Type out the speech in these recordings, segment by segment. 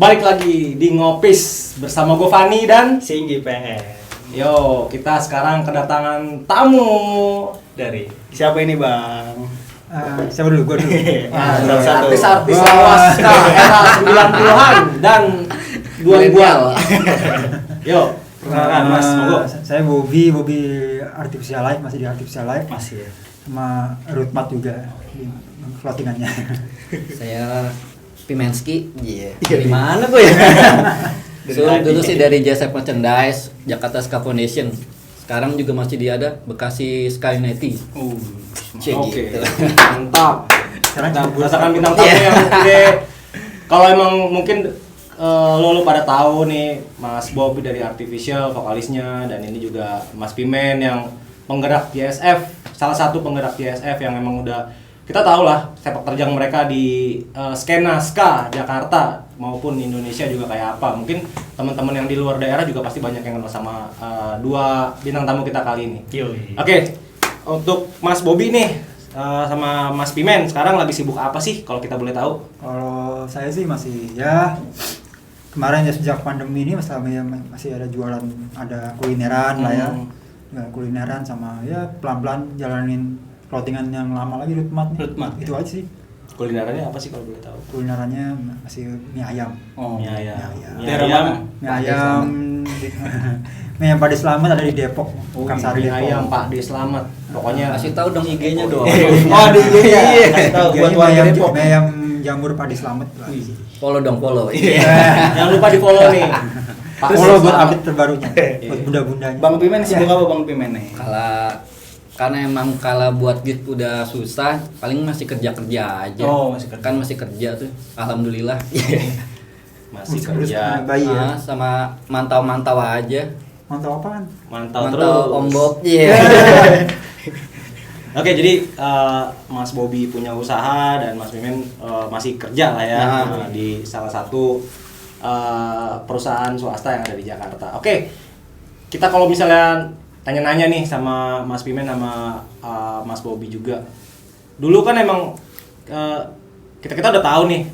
Balik lagi di Ngopis bersama gue Fani dan Singgi PN. Yo, kita sekarang kedatangan tamu Dari siapa ini bang? Siapa dulu? Gue dulu. Satu-satu. artis-artis lawas era 90-an dan 2000-an. Yo, perkenalkan Mas, monggo. Saya Bobby Artificial Life, masih di Artificial Life. Masih ya. Sama Rootmat juga di clothingannya. Saya Pimenski, di mana gue ya? Dulu sih dari Jasa Merchandise, Jakarta Ska Foundation. Sekarang juga masih ada Bekasi Sky Unity. Oke, Gitu. mantap. Sekarang Berdasarkan bintang tamu yang gede. Kalau emang mungkin lo pada tahu nih Mas Bobby dari Artificial, vokalisnya, dan ini juga Mas Pimen yang penggerak JSF, salah satu penggerak JSF yang emang udah kita tahu lah sepak terjang mereka di skena ska Jakarta maupun Indonesia juga kayak apa. Mungkin teman-teman yang di luar daerah juga pasti banyak yang kenal sama dua bintang tamu kita kali ini. Oke, untuk Mas Bobby nih sama Mas Pimen sekarang lagi sibuk apa sih kalau kita boleh tahu? Kalau saya sih masih ya kemarin ya sejak pandemi ini masih ada jualan, ada kulineran lah ya. Jualan kulineran sama ya pelan-pelan jalanin clothingan yang lama lagi Rootmat. Itu aja sih. Kulinerannya apa sih kalau boleh tahu? Kulinerannya masih mie ayam. Mie ayam. Daerah mana? Mie ayam. Mie ayam Pak Slamet ada di Depok. Mie Kansari Depok. ayam Pak D Slamet. Pokoknya Kasih tahu dong IG-nya dong. Oh di IG-nya. Kasih tahu buat Mie warga ayam, Depok. mie ayam jamur Pak Slamet. Follow dong, follow. jangan lupa di follow nih. Pak Follow D buat Slamet. update terbarunya. Buat bunda-bundanya. Bang Pimen sibuk apa Bang Pimen nih? Karena emang kalau buat gig udah susah, paling masih kerja aja. Oh, masih kerja. Kan masih kerja tuh. Alhamdulillah. Masih Terus kerja. punya bayi ya. Sama mantau-mantau aja. Mantap apaan? Mantau terus. Om Bob. Iya. Oke, jadi Mas Bobby punya usaha dan Mas Pimen masih kerja lah ya di salah satu perusahaan swasta yang ada di Jakarta. Oke, kita kalau misalnya tanya-nanya nih sama Mas Pimen sama Mas Bobby juga. Dulu kan emang kita udah tahu nih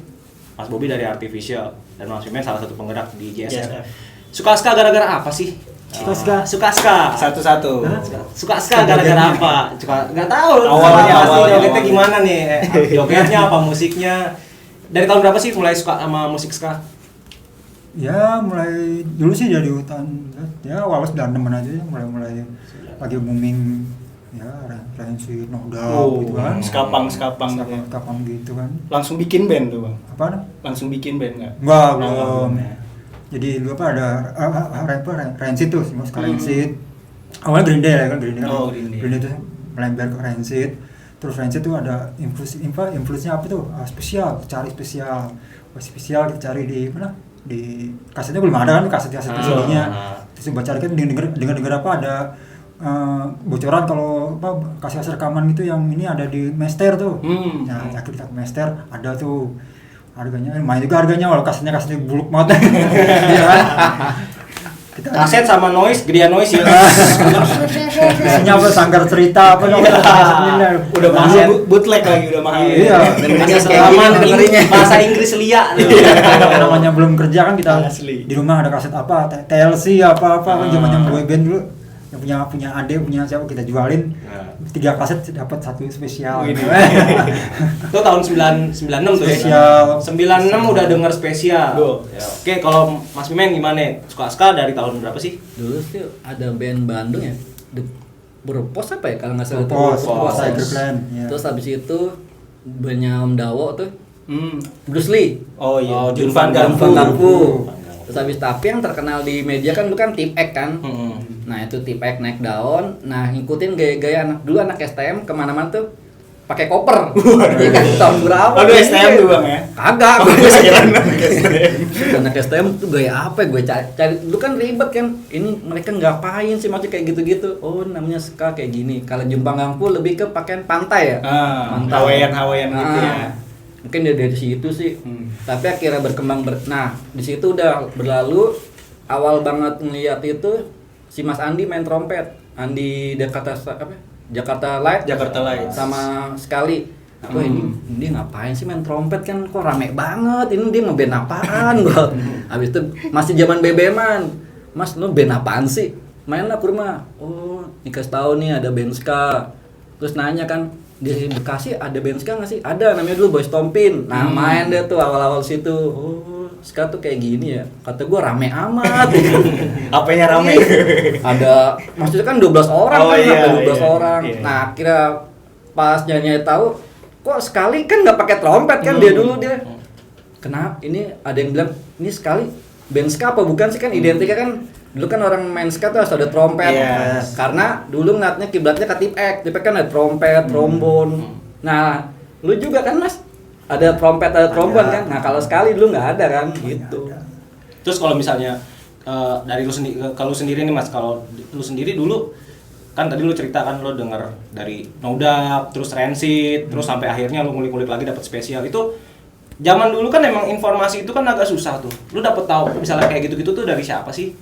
Mas Bobby dari Artificial dan Mas Pimen salah satu penggerak di JSF. Suka ska gara-gara apa sih? Suka ska. Satu-satu. Suka ska gara-gara apa? Nggak tahu. Awalnya. Jogetnya gimana nih? Jogetnya apa, musiknya? Dari tahun berapa sih mulai suka sama musik ska? Ya mulai dulu sih dari hutan ya awal 96-an aja ya, mulai lagi booming ya Rancid, Nogdal gitu kan. Skapang Skapang gitu. gitu kan. Langsung bikin band tuh Bang. Apa? Langsung bikin band enggak? Enggak, belum. Jadi dulu apa ada Rancid tuh, sekarang Rancid. Awalnya Green Day kan, Green Day kan. Oh, Green Day. Green Day tuh melembar ke Rancid. Terus Rancid tuh ada influence-nya apa tuh? Spesial, cari spesial. Spesial kita cari di mana? Di kasetnya belum ada kan, kaset CD-nya. Terus coba cari kan dengar apa ada bocoran kalau apa kaset rekaman gitu yang ini ada di Master tuh. Nah, akhirnya kita ke Master ada tuh. Harganya lumayan juga harganya walau kasetnya buluk banget. Iya kan? Kaset sama noise, gedean noise ya. Isinya apa sanggar cerita apa namanya? Udah mahal bootleg lagi udah mahal. Iya. Dengerinnya Rekaman dengerinnya. bahasa Inggris lia. Namanya belum kerja kan kita Asli. di rumah ada kaset apa TLC apa kan zamannya boy band dulu yang punya adik punya siapa kita jualin 3 kaset dapat 1 spesial. Itu tahun 96 tuh Spesial. ya. 96 udah denger spesial. Duh. Ya, oke, kalau Mas Pimen gimana? Suka ska dari tahun berapa sih? Dulu sih ada band Bandung ya. Berpos apa ya kalau nggak salah Pos Tiger Plan. Ya. Terus habis itu bandnya Om Dawo tuh Bruce Lee. Oh iya, Jun Van Van Gangfu. Terus habis tapi yang terkenal di media kan bukan Tip X kan. Nah itu Tip X naik daun. Nah ngikutin gaya-gaya anak STM kemana-mana tuh pakai koper. Iya kan tahun berapa? Aduh STM tuh Bang ya. Kagak. STM. Anak STM tuh gaya apa? Gue cari dulu kan ribet kan. Ini mereka ngapain sih macam kayak gitu-gitu? Oh namanya ska kayak gini. Kalau Jumpang Gangfu lebih ke pakaian pantai ya. Mantap. Hawaiian gitu ya. Mungkin dari situ sih. Tapi akhirnya berkembang nah di situ udah berlalu. Awal banget ngeliat itu si Mas Andi main trompet. Andi Jakarta Light Jakarta Light sama sekali Wah ini ngapain sih main trompet kan kok rame banget, ini dia ngeband apaan gua. Habis itu masih zaman BBM-an. Mas lu band apaan sih? Main lah ke rumah. Oh, dikasih tahu nih ada band ska. Terus nanya kan, di Bekasi ada band ska nggak sih? Ada, namanya dulu Boys Tompin. Nah main deh tuh awal-awal situ. Oh, ska tuh kayak gini ya. Kata gua rame amat. Apanya rame? Ada, maksudnya kan 12 orang Oh, kan, iya, ada 12 iya, orang. iya. Nah akhirnya pas nyanyi tahu, kok sekali kan nggak pakai trompet kan dia dulu dia. Kenapa? Ini ada yang bilang ini sekali band ska apa bukan sih kan identiknya kan dulu kan orang main ska tuh harus ada trompet. Yes. Karena dulu ngeliatnya kiblatnya ke tip X kan ada trompet, trombon. Nah, lu juga kan Mas ada trompet, ada trombon Ada. kan. Nah, kalau sekali dulu nggak ada kan gitu. Ada. Terus kalau misalnya dari lu sendiri, kalau lu sendiri nih Mas, kalau lu sendiri dulu kan tadi lu cerita kan lu denger dari No Doubt, terus Rancid, terus sampai akhirnya lu ngulik-ngulik lagi dapat spesial. Itu zaman dulu kan emang informasi itu kan agak susah tuh. Lu dapet tahu misalnya kayak gitu-gitu tuh dari siapa sih?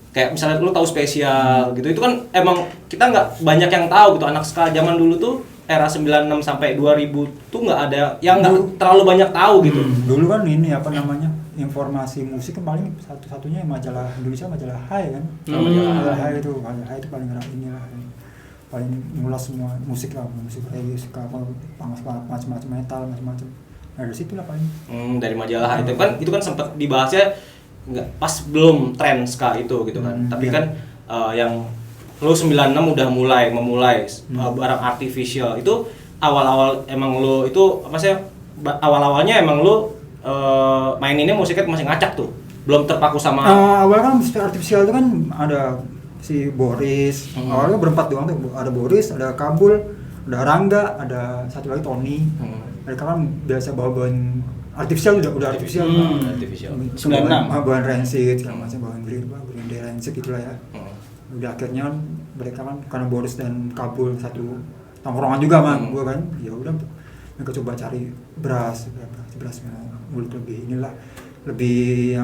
Kayak misalnya lu tahu spesial gitu. Itu kan emang kita nggak banyak yang tahu gitu. Anak ska zaman dulu tuh era 96 sampai 2000 tuh nggak ada yang nggak terlalu banyak tahu gitu. Dulu kan ini apa namanya, informasi musik kan paling satu-satunya majalah Indonesia, majalah Hai kan. Majalah Hai itu paling inilah paling ngulas semua musik lah, musik reggae, ska, apa, macam-macam metal, macam-macam. Nah dari situ lah paling. Dari majalah itu kan sempat dibahasnya nggak pas belum tren ska itu gitu kan. Tapi iya. kan yang lu 96 udah memulai barang artificial itu awal-awal emang lu itu apa sih awal-awalnya emang lu maininnya musiknya masih ngacak tuh, belum terpaku sama Awal kan musik artifisial itu kan ada si Boris, awalnya berempat doang tuh, ada Boris, ada Kabul, ada Rangga, ada satu lagi Tony. Mereka kan biasa bawain artifisial, udah artifisial. artificial. 96. Bawain Rancid, segala macam, bawain Green Day Rancid gitulah ya. Udah akhirnya mereka kan karena Boris dan Kabul satu tongkrongan juga man, gua kan, ya udah mereka coba cari beras mulut lebih inilah, lebih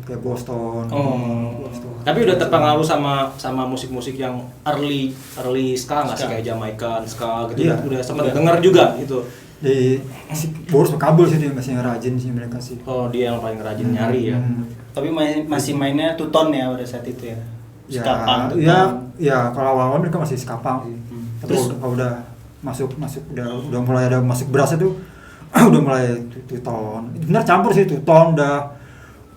kayak Boston. Boston. Tapi udah terpengaruh sama musik-musik yang early ska nggak sih, kayak Jamaican ska gitu. Iya. Udah sempat denger juga gitu. Di si Boris sama Kabul sih yang masih rajin sih mereka sih. Oh, dia yang paling rajin nyari ya. Tapi masih mainnya tuton ya pada saat itu ya. Ya, Skapang, tuton. ya kalau awal mereka masih skapang sih. Terus kalau udah masuk udah mulai ada masuk beras itu udah mulai tuton. Benar campur sih tuton udah.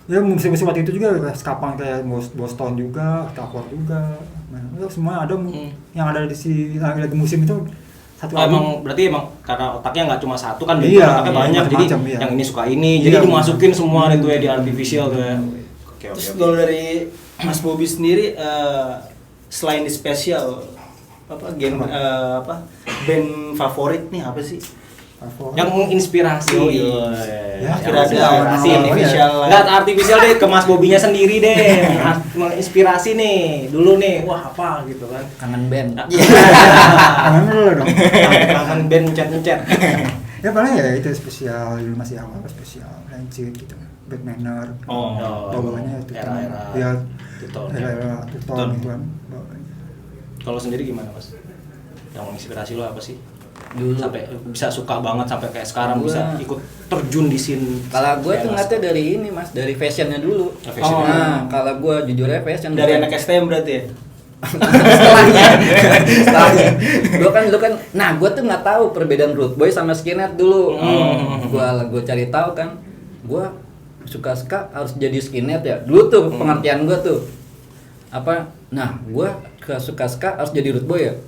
Ya musik-musik waktu itu juga kayak skapang kayak Boston juga, Takor juga. Nah, semua ada yang ada di lagi musim itu satu album. Berarti karena otaknya nggak cuma satu kan, Iya, otaknya banyak, jadi macam-macam, iya. yang ini suka ini, Iya, jadi dimasukin semua itu ya di artificial tuh ya. Oke. Terus kalau dari Mas Bobby sendiri selain di spesial band favorit nih apa sih? Favorit. Yang menginspirasi. Ya, Kira ada awal-awal artificial. Enggak artificial deh, ke Mas Bobinya sendiri deh. Menginspirasi nih. Dulu nih, wah apa gitu kan. Kangen band. Kangen dulu dong. Kangen band mencet-mencet. Ya paling ya itu spesial, dulu masih awal spesial, Rancid gitu, Bad Manner. Bawaannya itu era-era ya Tuton. era tuton gitu kan. Kalau sendiri gimana, Mas? Yang menginspirasi lo apa sih? Dulu Sampai bisa suka banget sampai kayak sekarang Gua- bisa ikut terjun di scene. kalau gue tuh kayak ngeliatnya Mas. dari ini Mas, dari fashionnya dulu. Fashionnya. Nah, kalau gue jujurnya fashion Dari bukan- anak STM berarti ya? setelahnya gue kan nah gue tuh nggak tahu perbedaan root boy sama skinhead dulu. Gue cari tahu kan, gue suka ska harus jadi skinhead ya dulu tuh pengertian gue tuh apa. Nah gue suka ska harus jadi root boy ya,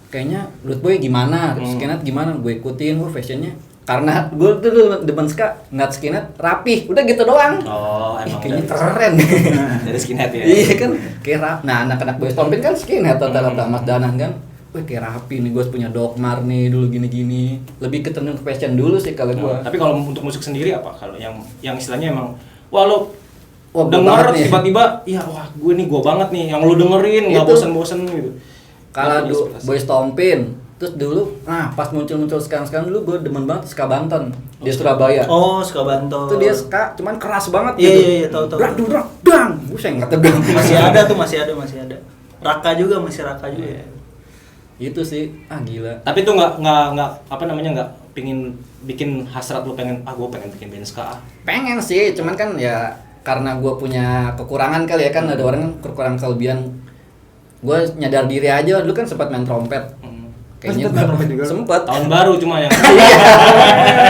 kayaknya root boy gimana, skinhead gimana, gue ikutin. Gue fashionnya karena gue tuh demen ska, ngeliat skinhead rapih, udah gitu doang. Oh, Ih, emang kayaknya dari- keren. dari skinhead ya. Iya kan, kayak nah anak-anak Boys Tompin kan skinhead rata-rata, Mas Danan kan. Wih kayak rapi nih, gue punya dogmar nih dulu gini-gini. Lebih kecenderung ke fashion dulu sih kalau gue. Tapi kalau untuk musik sendiri apa? Kalau yang istilahnya emang wah lo Wah, gua denger banget nih. tiba-tiba ya wah gue banget nih yang lo dengerin nggak Itu. bosen-bosen gitu. Kalau Apa inspirasi? Boys Tompin, terus dulu, nah pas muncul sekarang dulu gue demen banget ska Banten di Surabaya. Oh, Ska Banten. Itu dia ska, cuman keras banget Iya, gitu. iya, tahu. Brak, bang, buset nggak tegang. Masih ada. Raka juga masih Raka juga. Itu sih, gila. Tapi itu nggak apa namanya nggak pingin bikin hasrat lu pengen gue pengen bikin band ska? Pengen sih, cuman kan ya karena gue punya kekurangan kali ya, kan ada orang yang kekurangan kelebihan. Gue nyadar diri aja, dulu kan sempat main trompet. Kayaknya Sempet main trompet juga lu? sempet. Tahun baru cuma ya. Iya.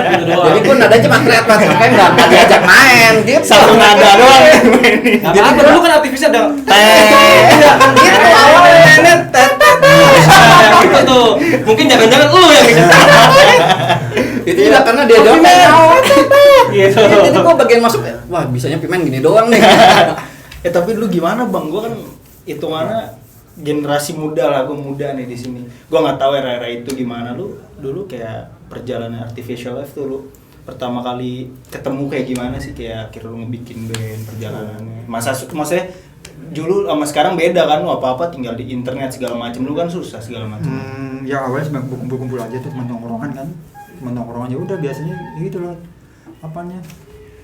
Gitu doang. Jadi gue nadanya cuma kreatif, sampai nggak diajak main gitu. Satu nada doang. Jadi dulu kan aktivisnya ada Gitu awalnya gitu tuh. Mungkin jangan-jangan lu yang bikin. itu juga karena dia doang main. Gitu. Jadi gue bagian masuk, wah bisanya pimen gini doang nih. Tapi lu gimana bang? Gue kan hitungannya generasi muda lah, gue muda nih di sini. Gue nggak tahu era-era itu gimana. Lu dulu kayak perjalanan Artificial Life tuh lu pertama kali ketemu kayak gimana sih, kayak akhirnya lu ngebikin band, perjalanannya. Maksudnya dulu sama sekarang beda kan, lu apa-apa tinggal di internet segala macam, lu kan susah segala macam. Ya awalnya cuma kumpul-kumpul aja tuh, teman tongkrongan kan, teman tongkrongan ya udah biasanya gitu loh, apanya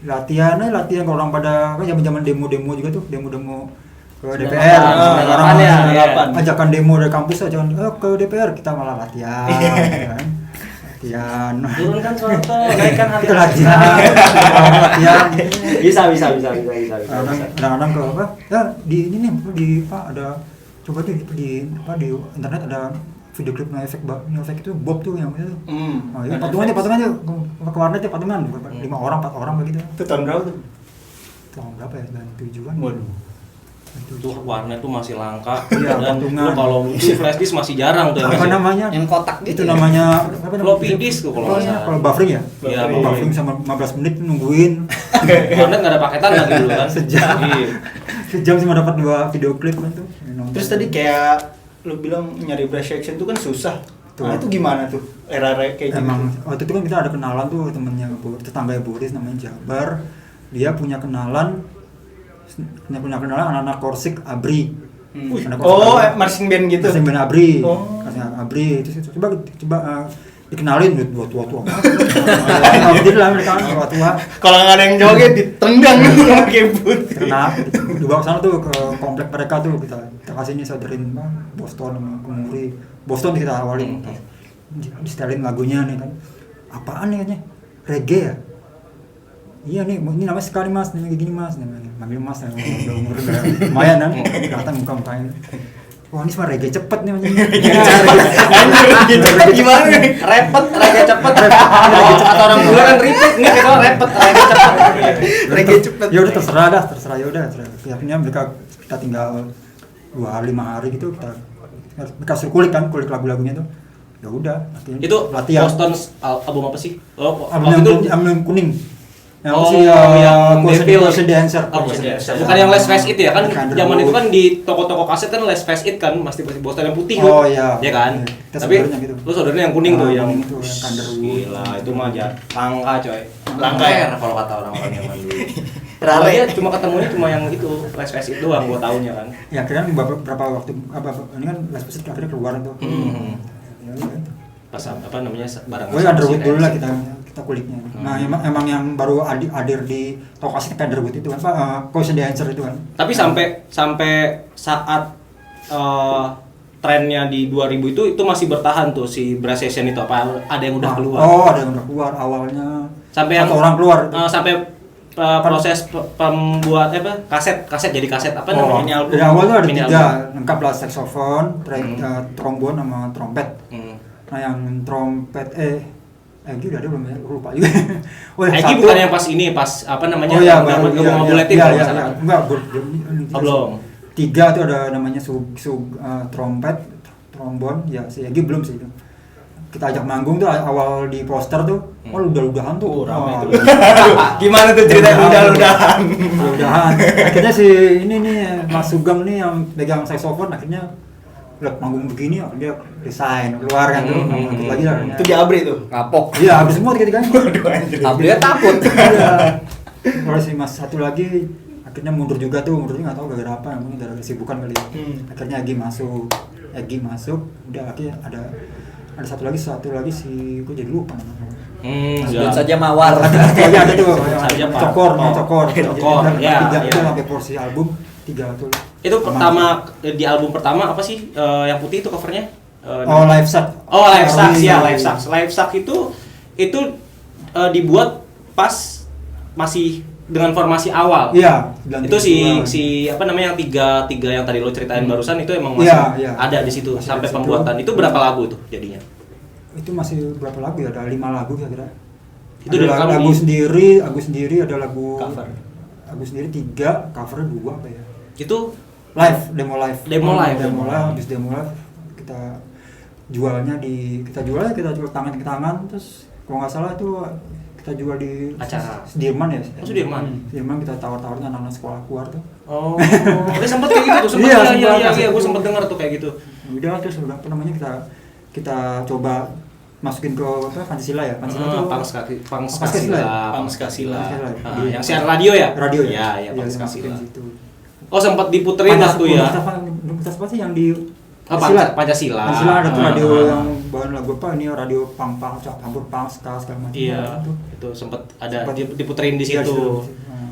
latihan kalau orang pada kan zaman demo juga tuh, demo ke DPR, orang ajakan demo dari kampus aja ke DPR, kita malah latihan, kan? Latihan. Turunkan suatu, naikkan harga. Kita latihan. Bisa. Kadang-kadang ke apa? Ya di ini nih di Pak ada coba tuh di internet ada video klip efek itu Bob tuh yang itu. Oh iya patungan aja ke warnet ya patungan 5 orang 4 orang begitu. Itu tahun berapa tuh? Tahun berapa ya? 97-an. Waduh. Tuh warnet tuh masih langka. Iya, Dan patungan. lu kalau butuh flash disk masih jarang tuh. Apa namanya? Yang kotak Itu gitu. namanya apa namanya? Floppy disk tuh kalau nggak salah. Kalau buffering ya? Iya, Buffering sama 15 menit nungguin. Warnet nggak ada paketan lagi dulu kan. Sejam. Iya. Sejam cuma dapat 2 video klip kan tuh. Terus tadi kayak lu bilang nyari brush action tuh kan susah. Nah, itu gimana tuh? Era-era kayak gitu. Emang waktu itu kan kita ada kenalan tuh temennya tetangga Boris namanya Jabar. Dia punya kenalan anak-anak Korsik Abri. Anak Korsik Oh, Abri. marching band gitu. Marching band Abri. Oh. Marching Abri. Terus coba dikenalin tua-tua. Alhamdulillah mereka tua-tua. Kalau nggak ada yang joget ditendang pakai boot. Karena dibawa ke sana tuh ke komplek mereka tuh kita kasih nih saudarin Boston sama Kemuri. Boston kita awalin. Di setelin lagunya nih kan. Apaan nih katanya? Reggae ya? Iya nih, ini namanya sekali mas, namanya gini mas, namanya manggil mas, udah umur udah lumayan kan, kelihatan muka-mukanya. Wah ini semua reggae cepet nih macam Reggae cepet gimana nih? Repet, reggae cepet. Kata orang dulu kan repeat, ini kita repet, reggae cepet. Reggae cepet. Ya udah terserah ya udah. Akhirnya kita tinggal 2 hari 5 hari gitu kita suruh kulik lagu-lagunya tuh. Ya udah, akhirnya Itu latihan. Boston album apa sih? Oh, Album kuning. Yang apa sih yang Devil The Answer. Bukan yang Les Face It ya kan? Bukan, Zaman itu kan di toko-toko kaset kan Les Face It kan masih Boston yang putih Oh tuh. iya. Ya kan? Kita Tapi saudaranya gitu. lu saudaranya yang kuning tuh yang kuning tuh, yang Kanderwood. Gila, itu mah langka coy. Langka ya? Kalau kata orang-orang zaman dulu. Rare. Dia cuma ketemunya cuma yang itu Les Face It doang gua taunya kan. Ya akhirnya beberapa waktu ini kan Les Face It akhirnya keluar tuh. Ya udah. Pas apa namanya barang Gue Underwood dulu lah kita kuliknya. Nah emang yang baru hadir di toko kaset Underwood itu kan Pak Cause the Answer itu kan. Tapi sampai saat trennya di 2000 itu masih bertahan tuh si Brass Session itu, apa ada yang udah keluar? Oh ada yang udah keluar awalnya. Sampai yang orang keluar. Sampai proses pembuat kaset jadi kaset apa namanya? Mini album. Dari awal tuh ada Mini 3 album. lengkap lah, saxophone, trombon sama trompet. Nah yang trompet Egi udah ada belum ya? Lupa juga. Egi bukan yang pas ini, pas apa namanya? Oh iya, dapat baru gabung sama Buletin kalau nggak salah. Enggak, Belum. 3 tuh ada namanya trompet, trombon, ya si Egi belum sih itu. Kita ajak manggung tuh awal di poster tuh, udah-udahan tuh. Ramai tuh. Gimana tuh ceritanya udah-udahan? Udah-udahan. Akhirnya si ini nih Mas Sugeng nih yang pegang saxophone akhirnya lihat manggung begini dia resign keluar kan tuh lagi lah. Itu di Abri tuh. Kapok. Iya, habis semua tiga-tiganya. Abria takut. Iya. Kalau si Mas satu lagi akhirnya mundur juga nggak tahu gara-gara apa, mungkin gara-gara kesibukan kali ya. Akhirnya Egi masuk, udah akhirnya ada satu lagi si gue jadi lupa namanya. Sebut saja Mawar. Ada tuh saja, Pak. Cokor. Ya, 3 itu ya. sampai porsi album 3 tuh. Itu pertama di album pertama apa sih yang putih itu covernya? Live Sucks. Oh, Live Sucks ya, Live Sucks. Live Sucks itu dibuat pas masih dengan formasi awal. Iya. Itu si apa namanya yang tiga yang tadi lo ceritain barusan itu emang masih ada di situ Masih sampai di situ. pembuatan. Itu berapa lagu tuh jadinya? Itu masih berapa lagu ya? Ada 5 lagu kira-kira. Itu Ada dari lagu kamu? sendiri ada lagu Cover. Lagu sendiri 3, cover 2 apa ya? Itu Demo live. Demo live. Habis demo live kita jual tangan ke tangan, terus kalau nggak salah itu kita jual di Acara. Sudirman ya. Oh, Sudirman. Sudirman kita tawar-tawarin anak-anak sekolah keluar tuh. Oh, udah sempet kayak gitu tuh, sempet Iya, iya, sempet. gue sempet dengar tuh kayak gitu. Udah terus apa namanya kita coba masukin ke Pancasila ya. Pancasila tuh Pancasila. Pancasila. Yang siar radio ya? Radio ya. Iya, Iya, Pancasila. masukin situ. Oh, sempat diputerin lah tuh ya. Apa sih yang di Pancasila. Pancasila ada tuh Ah. radio yang bawain lagu apa ini radio pang campur pang ska segala macam. Iya, Itu. itu sempat ada Sempat diputerin di Iya, situ. situ.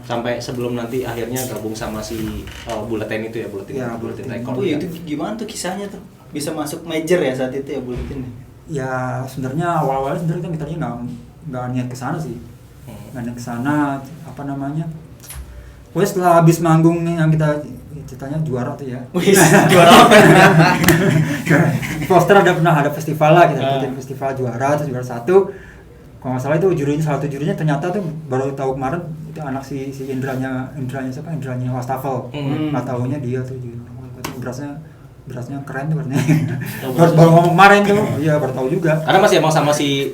Sampai sebelum nanti akhirnya gabung sama si Bulletin itu ya, Bulletin Iya, Bulletin Bulletin. Record. Oh ya. itu gimana tuh kisahnya tuh? Bisa masuk major ya saat itu ya Bulletin? Ya sebenarnya awal-awalnya sebenarnya kan kita nggak niat ke sana sih. Nggak niat ke sana apa namanya? Pokoknya setelah habis manggung yang kita ceritanya juara tuh ya. Wih, juara apa? Poster ada festival lah, kita ikutin festival juara terus juara 1. Kalau nggak salah itu salah satu jurinya ternyata tuh baru tahu kemarin itu anak si Indranya siapa? Indranya Wastafel. Nggak tahunya dia tuh itu berasnya keren tuh berarti. baru ngomong kemarin tuh. Iya, baru tahu juga. Karena masih emang sama si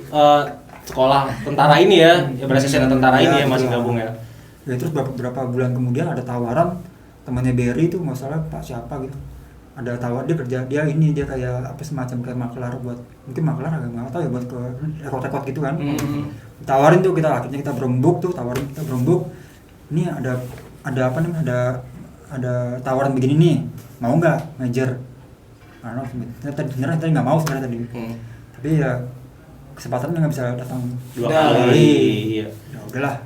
sekolah tentara ini ya, berasa tentara ini ya masih betul. gabung ya. Ya terus beberapa bulan kemudian ada tawaran temannya Berry itu nggak salah Pak siapa gitu, ada tawar dia kayak apa semacam kayak makelar buat mungkin makelar agak nggak tahu ya buat ke rekod gitu kan. Tawarin tuh akhirnya kita berembuk ini ada apa namanya ada tawaran begini nih, mau nggak major? Karena sebenarnya tadi nggak mau sebenarnya tadi. Tapi ya kesempatannya nggak bisa datang Dua kali. Iya. ya udahlah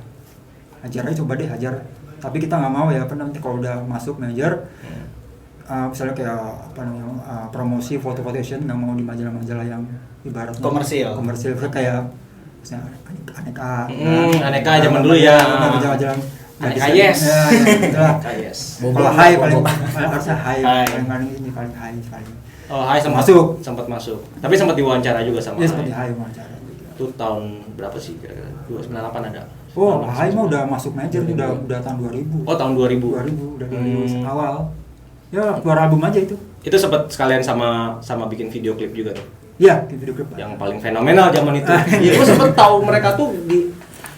hajar aja, coba deh hajar, tapi kita nggak mau ya apa namanya kalau udah masuk major misalnya kayak apa namanya promosi foto-foto session nggak mau di majalah-majalah yang ibaratnya Komersil kayak misalnya aneka Aneka zaman dulu ya. majalah-majalah Aneka Yes. ya itulah. Yes. Kalau high paling Bobo. harusnya high High. paling ini paling high sekali. Oh, Hai sempat masuk. Tapi sempat diwawancara juga sama Ya Hai. seperti high wawancara. Itu tahun berapa sih kira-kira? 298 ada. Oh, high mah udah masuk major tuh udah tahun 2000. Oh, tahun 2000. 2000 udah dari awal. Ya, keluar album aja itu. Itu sempat sekalian sama bikin video klip juga tuh. Iya, di video klip. Yang paling fenomenal zaman itu. Iya, gue sempet tahu mereka tuh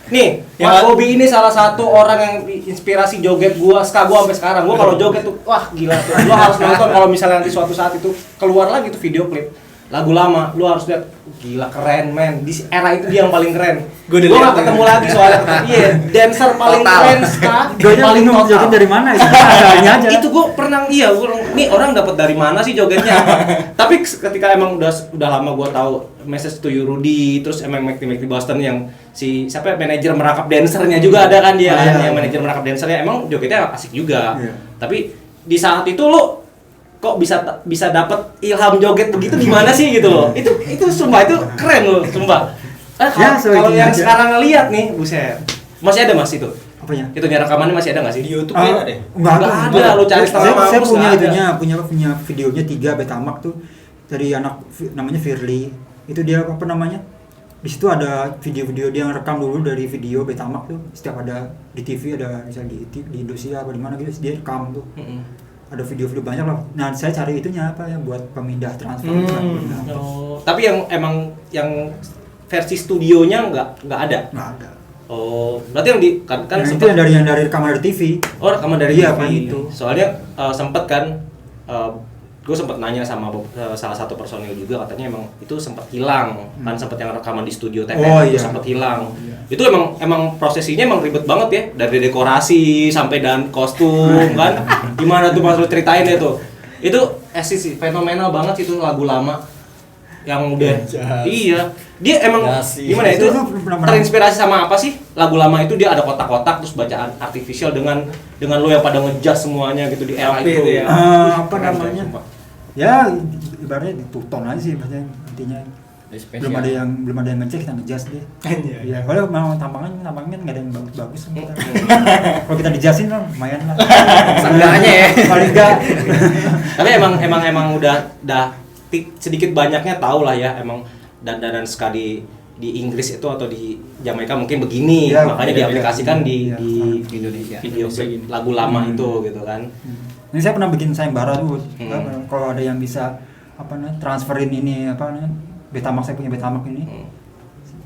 nih, Yang Mas Bobby ini salah satu orang yang inspirasi joget gua, sampai sekarang. Gua kalau joget tuh, wah gila tuh. Lu harus nonton kalau misalnya nanti suatu saat itu keluar lagi tuh video klip lagu lama, lu harus lihat, gila keren men. Di era itu dia yang paling keren. Gua udah Gua lihat nggak ketemu lagi soalnya. Iya, dancer paling Total. keren sekarang. Paling joget dari mana itu? Adanya aja. Itu gue pernah nih orang dapat dari mana sih jogetnya apa? Tapi ketika emang udah lama gue tahu Message to You Rudy, terus emang McTi Boston yang si siapa manajer merangkap dancernya juga ada kan dia, yang manajer merangkap dancernya emang jogetnya asik juga. Iya. Tapi di saat itu lo kok bisa dapat ilham joget begitu gimana sih gitu loh? Itu sumpah itu keren loh, sumpah. Kalau yang aja. sekarang ngeliat nih, buset. Masih ada Mas itu? Apanya? Itu rekamannya masih ada nggak sih? di YouTube ya deh. Enggak ada, lu cari setengah Saya mampus, punya nggak ada. punya videonya 3 Betamax tuh dari anak namanya Firly. Itu dia apa namanya? Di situ ada video-video dia yang rekam dulu dari video Betamax tuh. Setiap ada di TV ada misalnya di Indosiar apa di mana gitu dia rekam tuh. Ada video-video banyak lah. Nah, saya cari itunya apa ya buat pemindah transfer. Oh, tapi yang emang yang versi studionya nggak ada. Nggak ada. Oh, berarti yang di kan Nah, itu sempet, yang dari rekaman dari TV. oh rekaman dari Iya, TV. kan itu. Soalnya sempet kan gue sempet nanya sama salah satu personil juga, katanya emang itu sempet hilang kan, sempet yang rekaman di studio TVRI Oh, itu iya. sempet hilang. Iya. Itu emang prosesinya emang ribet banget ya, dari dekorasi sampai dan kostum kan. Gimana tuh Mas lu ceritain ya tuh. Itu sih fenomenal banget itu lagu lama yang udah iya. Dia emang Jasi. gimana itu Itu benar-benar. terinspirasi sama apa sih? Lagu lama itu dia ada kotak-kotak terus bacaan artificial dengan lo yang pada ngejazz semuanya gitu di era Tapi itu. itu ya. Apa Keren, namanya? sumpah. Ya ibaratnya dituton aja sih maksudnya intinya belum ada yang ngecek, kita ngejudge deh. Iya, kalau mau tampangnya nggak ada yang bagus-bagus. Kalau kita dijasin lah lumayan lah. Seenggaknya ya. Paling enggak. Tapi emang udah sedikit banyaknya tahu lah ya emang dan ska di Inggris itu atau di Jamaika mungkin begini, ya, makanya diaplikasikan di Indonesia. video lagu lama itu gitu kan. Ini saya pernah bikin sayembara tuh. Kalau ada yang bisa transferin ini Betamax, saya punya Betamax ini.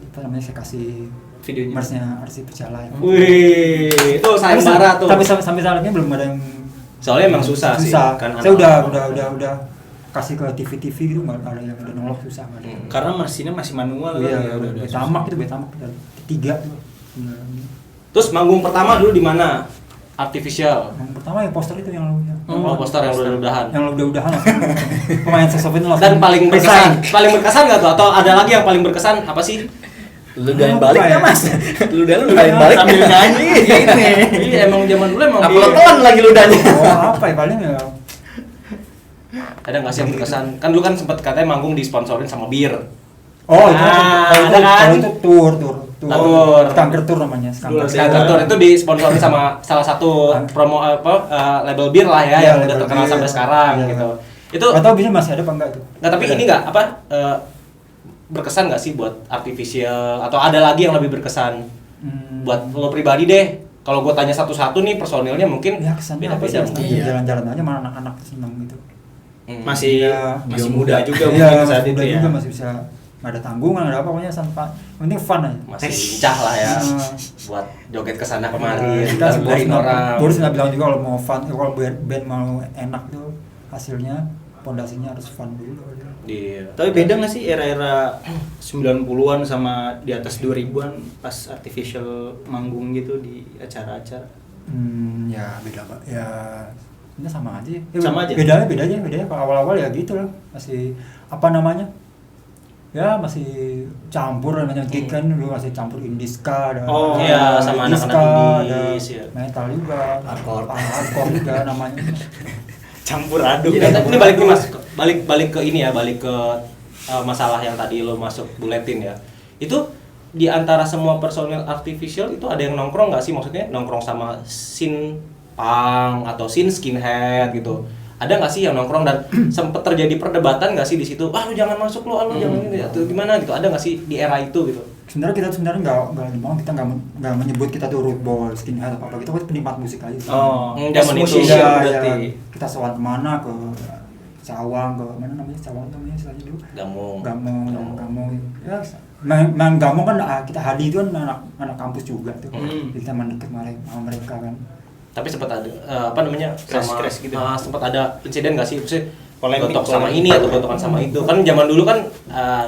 Apa namanya, saya kasih Videonya. Mersnya Arsip Berjalan. Wih, itu sayembara tuh. Tapi sampai saat ini belum ada yang. Soalnya emang susah sih. Kan Saya udah kasih ke TV gitu, nggak ada yang udah nolak, susah nggak ada. Karena mesinnya masih manual. Iya, udah Betamax tiga tuh. Terus manggung pertama dulu di mana? Artificial. Yang pertama yang poster itu yang Poster yang udah-udahan. Yang udah-udahan langsung pemain saxophone langsung. Dan paling berkesan nggak tuh? Atau ada lagi yang paling berkesan apa sih? Ludahin balik Apa ya ya? Mas? Ludahin balik sambil nyanyi ini. Iya emang zaman dulu emang Upload lagi ludahnya. Oh, apa ya paling ya? ada nggak sih yang berkesan? Kan dulu kan sempat katanya manggung disponsorin sama bir. Oh, ada kan? itu tour. Kanker tour namanya. Kantor itu disponsorin sama salah satu promo label bir lah ya, Iya, yang udah label terkenal bir. sampai sekarang Iya. gitu. Itu Nggak tahu bisa masih ada apa enggak tuh? nggak, tapi ini nggak berkesan nggak sih buat Artificial atau ada lagi yang lebih berkesan buat lo pribadi deh? Kalau gue tanya satu-satu nih personilnya mungkin Ya kesannya apa sih? beda-beda mungkin. Jalan-jalan aja malah anak-anak seneng gitu. Masih Iya. muda juga Iya, mungkin saat itu muda ya. juga masih bisa, nggak ada tanggungan, nggak ada apa, pokoknya sampai penting fun aja. Masih lincah lah ya buat joget kesana kemari, Kita lain orang. Boris nggak bilang juga kalau mau fun, kalau band mau enak tuh hasilnya pondasinya harus fun dulu. Iya. Tapi beda nggak sih era-era 90-an sama di atas 2000-an pas Artificial manggung gitu di acara-acara? Ya beda Pak. Ya ini sama aja. Sama aja? Bedanya kalau awal-awal ya gitu loh. Masih apa namanya? Ya masih campur namanya gig kan dulu, masih campur indiska ada. Oh, iya, sama indiska, anak-anak ada indis, ya. metal juga, hardcore juga namanya. Campur aduk. Iya, ini balik nih Mas, balik ke ini ya, balik ke masalah yang tadi lo masuk buletin ya. Itu di antara semua personil Artificial itu ada yang nongkrong nggak sih? Maksudnya nongkrong sama scene punk atau scene skinhead gitu. Ada nggak sih yang nongkrong dan sempet terjadi perdebatan nggak sih di situ? Lu jangan masuk lu jangan ini atau gimana gitu. Ada nggak sih di era itu gitu? Sebenarnya kita kita nggak menyebut kita tuh root ball, skinhead atau apa, kita kan penikmat musik aja. Zaman itu musician ya, berarti. kita sowan kemana, ke Cawang, ke mana namanya, Cawang namanya istilahnya dulu. Gamong. Ya, main Gamong kan kita Hadi itu kan anak kampus juga tuh. Jadi kita main deket sama mereka kan. Tapi sempat ada Crash gitu. sempat ada insiden nggak sih? Maksudnya Polemik sama ini atau gotokan sama itu. Kan zaman dulu kan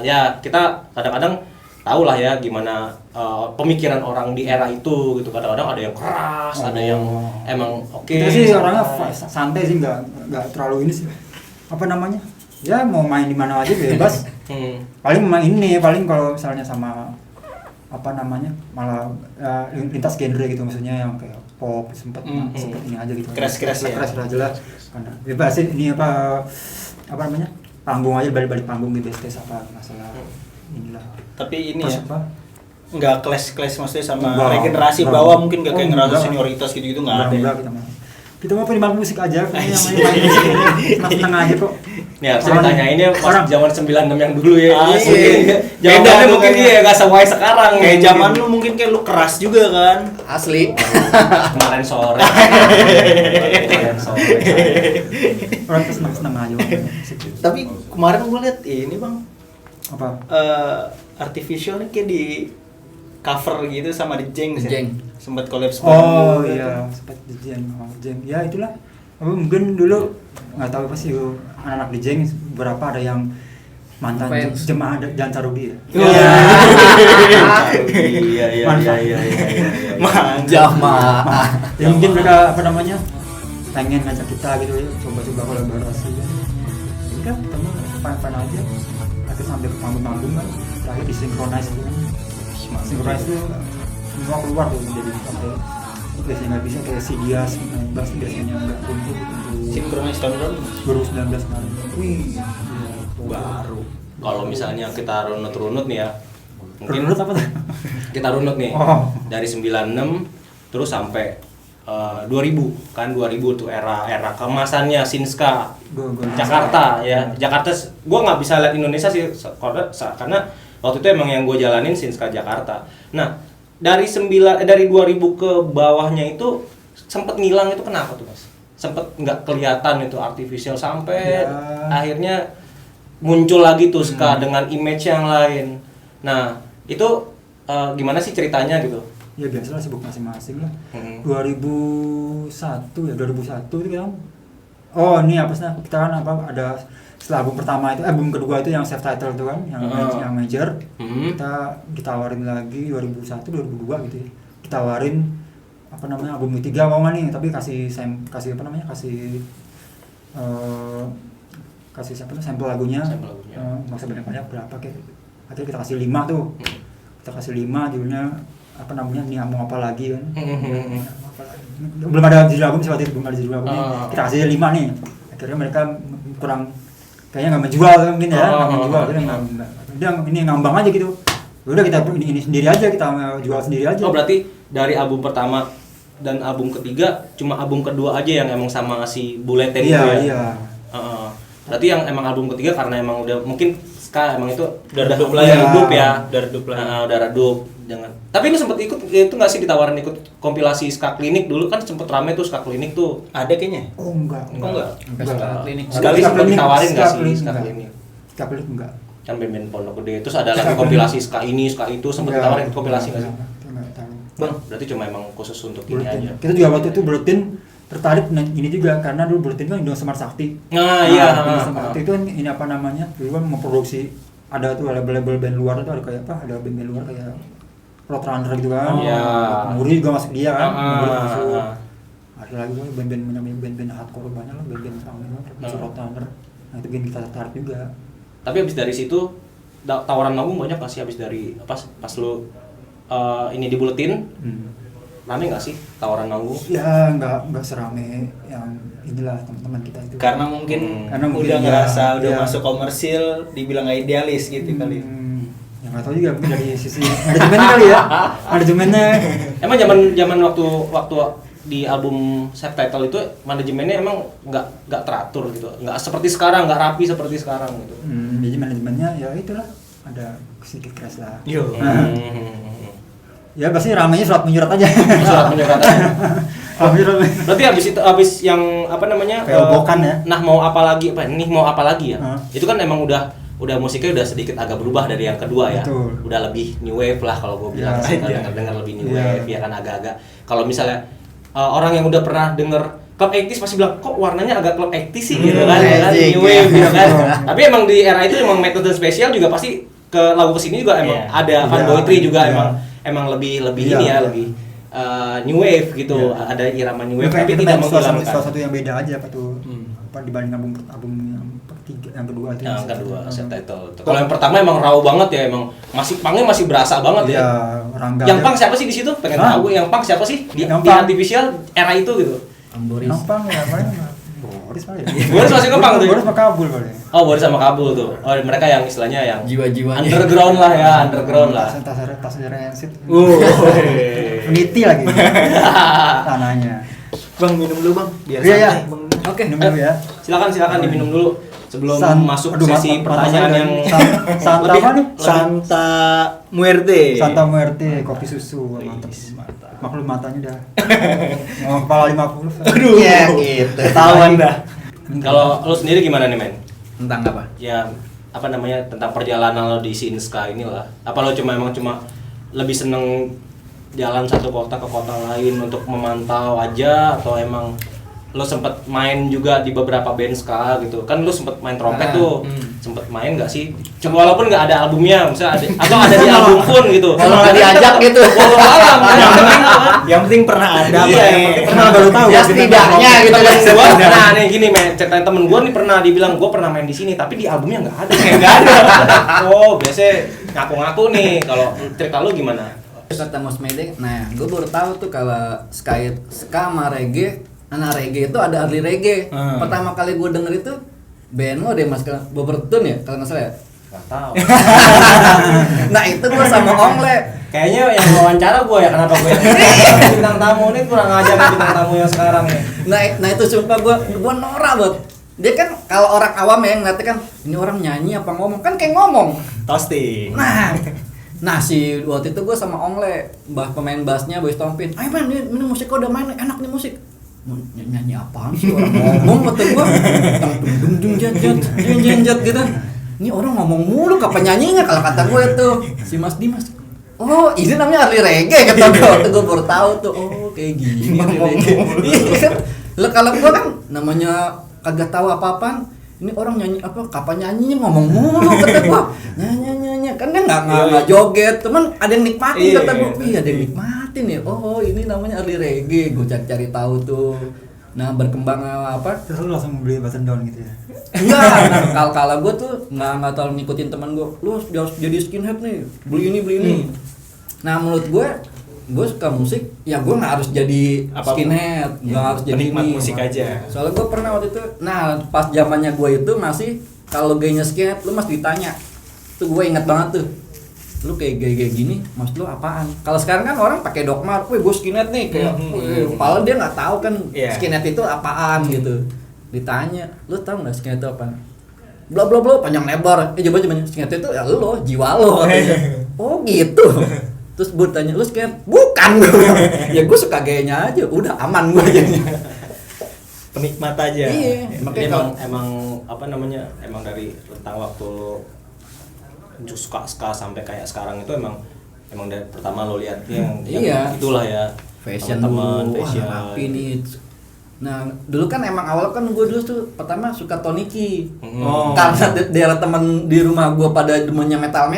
ya kita kadang-kadang tahu lah ya gimana pemikiran orang di era itu gitu. Kadang-kadang ada yang keras, ada yang emang oke. Kita sih orangnya santai sih, nggak terlalu ini sih. Apa namanya? Ya mau main di mana aja bebas. Paling main ini, paling kalau misalnya sama apa namanya, malah lintas genre gitu, maksudnya yang kayak pop sempet ini aja gitu. Keras ya. Keras aja lah. Karena bebasin ini apa namanya? Panggung aja, balik panggung gitu, stage apa masalah inilah. Tapi ini Terus ya apa? nggak clash maksudnya sama Enggak, regenerasi enggak. bawah mungkin nggak kayak Oh, ngerasa enggak. senioritas gitu nggak ada. Enggak, kita mau penikmat musik aja, yang main musik ini senang aja kok. Ya, saya tanyainnya pas zaman 96 yang dulu ya. Asli. Beda Beda tuh mungkin kayaknya. dia enggak sewai sekarang. Kayak zaman lu mungkin kayak lu keras juga kan. Asli. kemarin sore. Orang tuh senang aja. Tapi kemarin gue liat ini bang, Apa? Artificial nih kayak di cover gitu sama The Jeng The Jeng. sempat collab Oh iya, sempat di Jeng. Ya itulah. Mungkin dulu nggak tahu apa sih anak-anak di Jeng berapa ada yang mantan Fans. jemaah Janca Rudi ya. Iya. Jamaah. Ya mungkin mereka apa namanya pengen ngajak kita gitu ya, coba-coba kolaborasi ya. Udah kita mah fan-fan aja. Akhirnya sampai ke panggung-panggung kan, terakhir disinkronize gitu kan. Sinkronize itu semua keluar tuh, jadi sampai biasanya nggak bisa kayak si Dias main bass biasanya nggak kumpul gitu. Sinkronis tahun berapa? 2019 kemarin. Wih, Iya, baru. Kalau misalnya kita runut nih ya, mungkin Runut apa tuh? kita runut nih Oh. dari 96 terus sampai 2000 kan 2000 tuh era kemasannya Sinska Gua Jakarta ya. Jakarta gue nggak bisa lihat Indonesia sih karena waktu itu emang yang gue jalanin Sinska Jakarta. Nah dari 2000 ke bawahnya itu sempet ngilang itu kenapa tuh Mas? Sempet nggak kelihatan itu artificial sampai Ya. akhirnya muncul lagi tuh ska dengan image yang lain. Nah itu gimana sih ceritanya gitu? Ya biasalah sibuk masing-masing lah. Hmm. 2001 itu kan. Oh ini apa sih? Kita kan ada setelah album pertama itu, album kedua itu yang self title itu kan, yang major. Kita ditawarin lagi 2001 2002 gitu ya. Ditawarin apa namanya album ketiga mau nggak nih, tapi kasih apa namanya kasih sampel lagunya. Nggak usah banyak berapa kayak. Akhirnya kita kasih 5 tuh. Kita kasih 5 judulnya apa namanya nih mau apa lagi kan. Belum ada judul album seperti itu, belum ada judul albumnya. Kita kasih 5 nih. Akhirnya mereka kurang kayaknya nggak menjual mungkin ya, nggak menjual. Dia ini ngambang aja gitu. Udah kita ini sendiri aja, kita jual sendiri aja. Oh berarti dari album pertama dan album ketiga cuma album kedua aja yang emang sama si Bulletin itu ya? Iya. Berarti yang emang album ketiga karena emang udah mungkin ska emang itu Udah redup udah lah ya. redup ya. Udah redup lah. Udah redup. Jangan. Tapi lu sempet ikut itu nggak sih ditawarin ikut kompilasi ska klinik dulu kan sempet rame tuh ska klinik tuh. Ada kayaknya. Oh enggak. Ska klinik. Sekali Ska sempet klinik, ditawarin nggak ska sih klinik ska enggak. klinik? Ska klinik enggak. Kan band-band Pondok Gede terus ada lagi kompilasi ska ini ska itu sempet ditawarin ikut kompilasi nggak sih? Enggak tahu. Bang, berarti cuma emang khusus untuk ini Bulletin. aja. Kita juga waktu itu Bulletin tertarik ini juga karena dulu Bulletin kan Indosemart Sakti. Iya. Indosemart Sakti itu kan ini apa namanya? Dulu kan memproduksi ada tuh label-label band luar itu ada kayak apa? Ada band-band luar kayak Roadrunner gitu kan. Iya. Muri juga masuk dia kan. Muri Ah. masuk. Ada lagi kan band-band namanya band-band hardcore banyak lah band-band punk masuk Roadrunner. Nah itu bikin kita tertarik juga. Tapi abis dari situ tawaran manggung banyak nggak sih abis dari pas lu ini di Bulletin? Rame nggak sih tawaran manggung? Ya nggak serame yang inilah teman-teman kita itu. Karena mungkin Karena mungkin udah ya, ngerasa udah ya. masuk komersil, dibilang nggak idealis gitu kali. Ya nggak tahu juga mungkin dari sisi manajemennya kali ya. Manajemennya. Emang zaman waktu di album subtitle itu manajemennya emang nggak teratur gitu, nggak seperti sekarang, nggak rapi seperti sekarang gitu. Jadi manajemennya ya itulah ada sedikit keras lah. Yo. Ya pasti ramenya surat menyurat aja. Surat menyurat aja. Berarti abis yang apa namanya? Kayak obokan ya. Nah mau apa lagi? Nih mau apa lagi ya? Hah? Itu kan emang udah musiknya udah sedikit agak berubah dari yang kedua ya. Betul. Udah lebih new wave lah kalau gue bilang. Ya. Dengar lebih new Ya. wave ya kan agak-agak. Kalau misalnya orang yang udah pernah denger Club 80s pasti bilang kok warnanya agak Club 80s sih gitu kan, ya kan? New wave gitu kan. Tapi emang di era itu emang metode spesial juga pasti ke lagu kesini juga emang ada fanboytry juga emang lebih ini ya lebih new wave gitu, ada irama new wave tapi tidak menghilangkan. Salah satu yang beda aja apa tuh? Apa dibanding album yang ketiga, yang kedua itu. Yang kedua subtitle. Kalau yang pertama emang raw banget ya, emang pangnya masih berasa banget ya. Iya, Rangga. Yang pang siapa sih di situ? Pengen tahu yang pang siapa sih di artificial era itu gitu. Boris. Nampang ya, mana? Boris paling. Boris masih kepang tuh. Boris sama Kabul paling. Oh, Boris sama Kabul tuh. Oh, mereka yang istilahnya yang Jiwa-jiwanya. underground lah ya, underground lah. Tas rancid. Peniti lagi. Tanahnya. Bang minum dulu bang. Biar Iya, iya. santai, Bang. Oke. Minum dulu ya. Silakan diminum dulu sebelum masuk Aduh, sesi mata pertanyaan saya yang Santa lebih- apa nih? Santa Muerte. Santa Muerte, kopi susu. Mantap. Maklum matanya dah. Mau kepala 50. Aduh. Iya, gitu. Ketahuan dah. Kalau lu sendiri gimana nih, men? Tentang apa? Ya apa namanya tentang perjalanan lo di Sinska inilah. Apa lo cuma lebih seneng jalan satu kota ke kota lain untuk memantau aja atau emang lo sempet main juga di beberapa band ska gitu kan lo sempet main trompet tuh sempet main nggak sih cuma walaupun nggak ada albumnya misalnya atau ada di album pun gitu Kalau nggak diajak gitu. walau alam Yang penting pernah ada. Iya, Bang. yang penting Pernah baru tahu. Ya setidaknya gitu kan. gua nah nih gini men ceritain temen gua nih pernah dibilang gua pernah main di sini tapi di albumnya nggak ada oh biasanya ngaku-ngaku nih kalau cerita lu gimana Kata Mas Mede, nah gue baru tahu tuh kalau ska sama reggae, anak reggae itu ada early reggae. Pertama kali gue denger itu band lo deh Mas Boberton ya kalau nggak salah ya. Nggak tahu. Nah itu gue sama Ongle. Kayaknya yang wawancara gue ya, kenapa gue yang bintang tamu ini kurang ajar nih bintang tamu yang sekarang nih. Nah itu sumpah gue norak banget. Dia kan kalau orang awam ya ngeliatnya kan ini orang nyanyi apa ngomong, kan kayak ngomong. Toasting. Nah si waktu itu gue sama Ongle, pemain bassnya Boy Stompin. Ayo man, ini musik udah main, enak nih musik. Nyanyi apaan sih orang ngomong kata gue. Dung dung jat gitu. Ini orang ngomong mulu, kapan nyanyinya kalau kata gue tuh si Mas Dimas. Oh ini namanya early reggae kata gue. Waktu gue baru tahu tuh, oh kayak gini early reggae. Iya kan. Lah kalau gue kan namanya kagak tahu apa-apaan. Ini orang nyanyi apa? Kapan nyanyinya ngomong mulu kata gua. Nyanyi kan dia enggak joget, teman ada yang nikmatin kata gua. Iya, ada yang nikmatin ya. Oh, ini namanya early reggae. Gua cari tahu tuh. Nah, berkembang apa? Terus lu langsung beli button down gitu ya? Enggak, nah kalau gua tuh enggak terlalu ngikutin teman gua. Lu harus jadi skinhead nih. Beli ini. Nah, menurut gue suka musik, ya gue nggak harus jadi skinhead, nggak harus jadi penikmat ini. musik aja. Soalnya gue pernah waktu itu, nah pas zamannya gue itu masih kalau gayanya skinhead, lu mas ditanya, tuh gue inget banget tuh, lu kayak gaya gini, mas lu apaan? Kalau sekarang kan orang pakai dogma, gue skinhead nih, kayak, padahal dia nggak tahu kan skinhead itu apaan gitu. Ditanya, lu tahu nggak skinhead itu apaan? Bla bla bla panjang lebar, coba skinhead itu ya lo, jiwa lo. Oh gitu. Terus gue tanya, lu skinhead? Bukan gue. Ya gue suka gayanya aja, udah aman gue jadinya. Penikmat aja. Iya. Makanya emang apa namanya? Emang dari rentang waktu suka sampai kayak sekarang itu emang dari pertama lo lihatnya yang itulah ya. Fashion teman-teman, dulu, fashion. rapi nih. Nah, dulu kan emang awal kan gue dulu tuh pertama suka Toniki. Karena daerah teman di rumah gue pada demennya metal.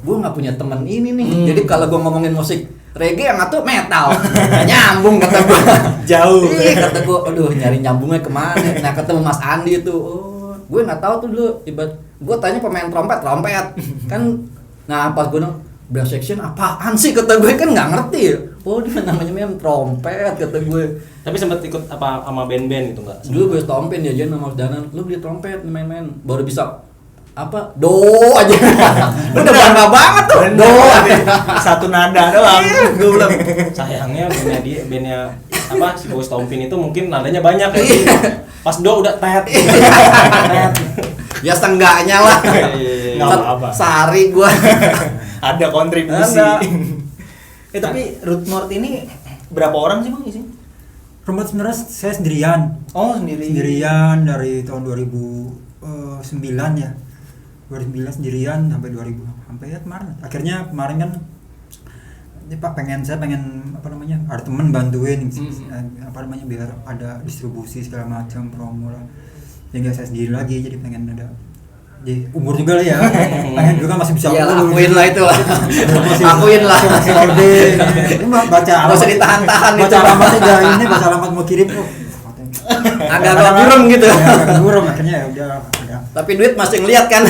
Gue nggak punya temen ini nih. Jadi kalau gue ngomongin musik reggae yang tuh metal, nggak nyambung kata gue. Jauh. Iya kata gue, aduh nyari nyambungnya kemana? Nah ketemu Mas Andi tuh, oh gue nggak tahu tuh dulu. Gue tanya pemain trompet kan. Nah pas gue nong brass section apaan sih kata gue, kan nggak ngerti. Oh dia namanya main trompet kata gue. Tapi sempat ikut apa sama band-band gitu nggak? Dulu gue stompin ya nama Danan, lu beli trompet main-main, baru bisa apa do aja. Udah bangga banget tuh do Satu nada doang. gue bilang Sayangnya bandnya apa si Boy Stompin itu mungkin nadanya banyak ya. Pas do udah tet. ya seenggaknya lah. Nggak apa-apa. Sehari gue Ada kontribusi. Ada. Tapi Rootmort ini berapa orang sih bang isinya? Rumah sebenarnya saya sendirian. Oh sendiri. Sendirian dari tahun 2009 ya. 2009 sendirian sampai 2000 sampai ya kemarin kan saya pengen apa namanya ada temen bantuin apa namanya biar ada distribusi segala macam promo lah, jadi saya sendiri lagi, jadi pengen ada jadi umur juga lah ya. Pengen juga masih bisa ya lakuin lah itu lah. Lakuin lah. Ini baca nggak usah ditahan-tahan baca itu. alamatnya ini baca alamat mau kirim agak buram gitu. Agak buram akhirnya ya udah. Tapi duit masih ngeliat kan.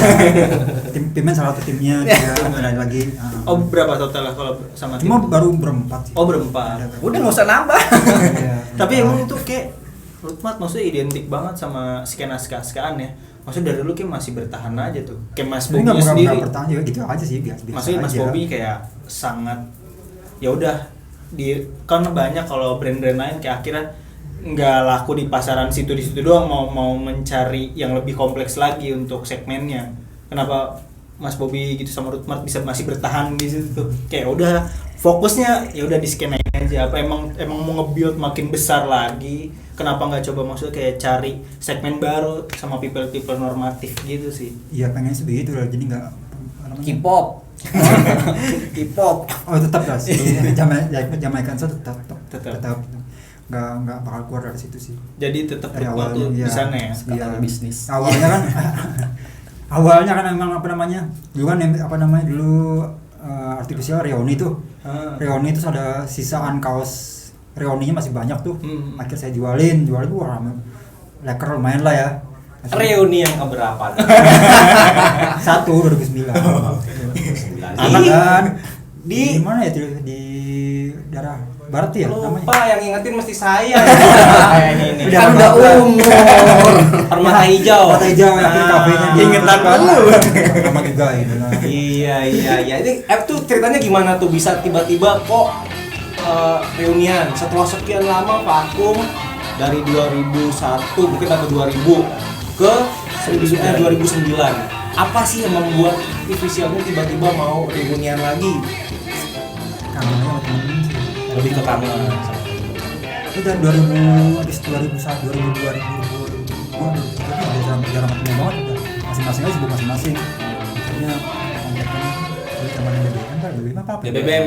Timnya salah satu timnya dia ada lagi. Oh berapa total lah kalau sama tim? Cuma baru berempat sih. Oh berempat. Udah nggak usah nambah. Iya. Tapi emang itu kayak Rootmart maksudnya identik banget sama skena-skaan ya. Maksudnya dari dulu kayak masih bertahan aja tuh. Kayak Mas Bobby sendiri. Enggak bertahan juga gitu aja sih biasa. Maksudnya Mas Bobby kayak sangat ya udah kan banyak kalau brand-brand lain kayak akhirnya nggak laku di pasaran situ di situ doang, mau mencari yang lebih kompleks lagi untuk segmennya. Kenapa Mas Bobby gitu sama Rootmart bisa masih bertahan di situ tuh? Kayak udah fokusnya ya udah di skena aja. Apa emang mau nge-build makin besar lagi? Kenapa nggak coba maksudnya kayak cari segmen baru sama people normatif gitu sih? Iya pengen sih begitu lah, jadi nggak K-pop. K-pop. Oh tetap guys. Jamaikan saya tetap nggak bakal keluar dari situ sih. Jadi tetap Dari Rootmart awalnya tuh di ya, sana ya. iya. Bisnis. Awalnya kan emang apa namanya dulu artificial Reoni tuh. Reoni itu ada sisaan kaos Reoninya masih banyak tuh. Akhirnya saya jualin gua leker lumayan lah ya. Reuni yang keberapa? 2009. Anak Dan di mana ya di daerah Barat ya namanya. Lupa, yang ngingetin mesti saya. Kayaknya ini. Udah Kan udah umur. Permata hijau. Permata hijau yang Nah, kafenya di ingetan lu. sama juga itu. Iya. Ini tuh ceritanya gimana tuh bisa tiba-tiba kok reunian setelah sekian lama vakum dari 2001 mungkin atau 2000 ke 2009. Apa sih yang membuat officialnya tiba-tiba mau reunian lagi? Kangennya sama temen sih. Lebih ke kangen. Itu dari 2000 habis 2001 2002 2003 jarang ketemu banget udah masing-masing aja sibuk masing-masing. Akhirnya kontaknya teman BBM kan BBM apa? BBM.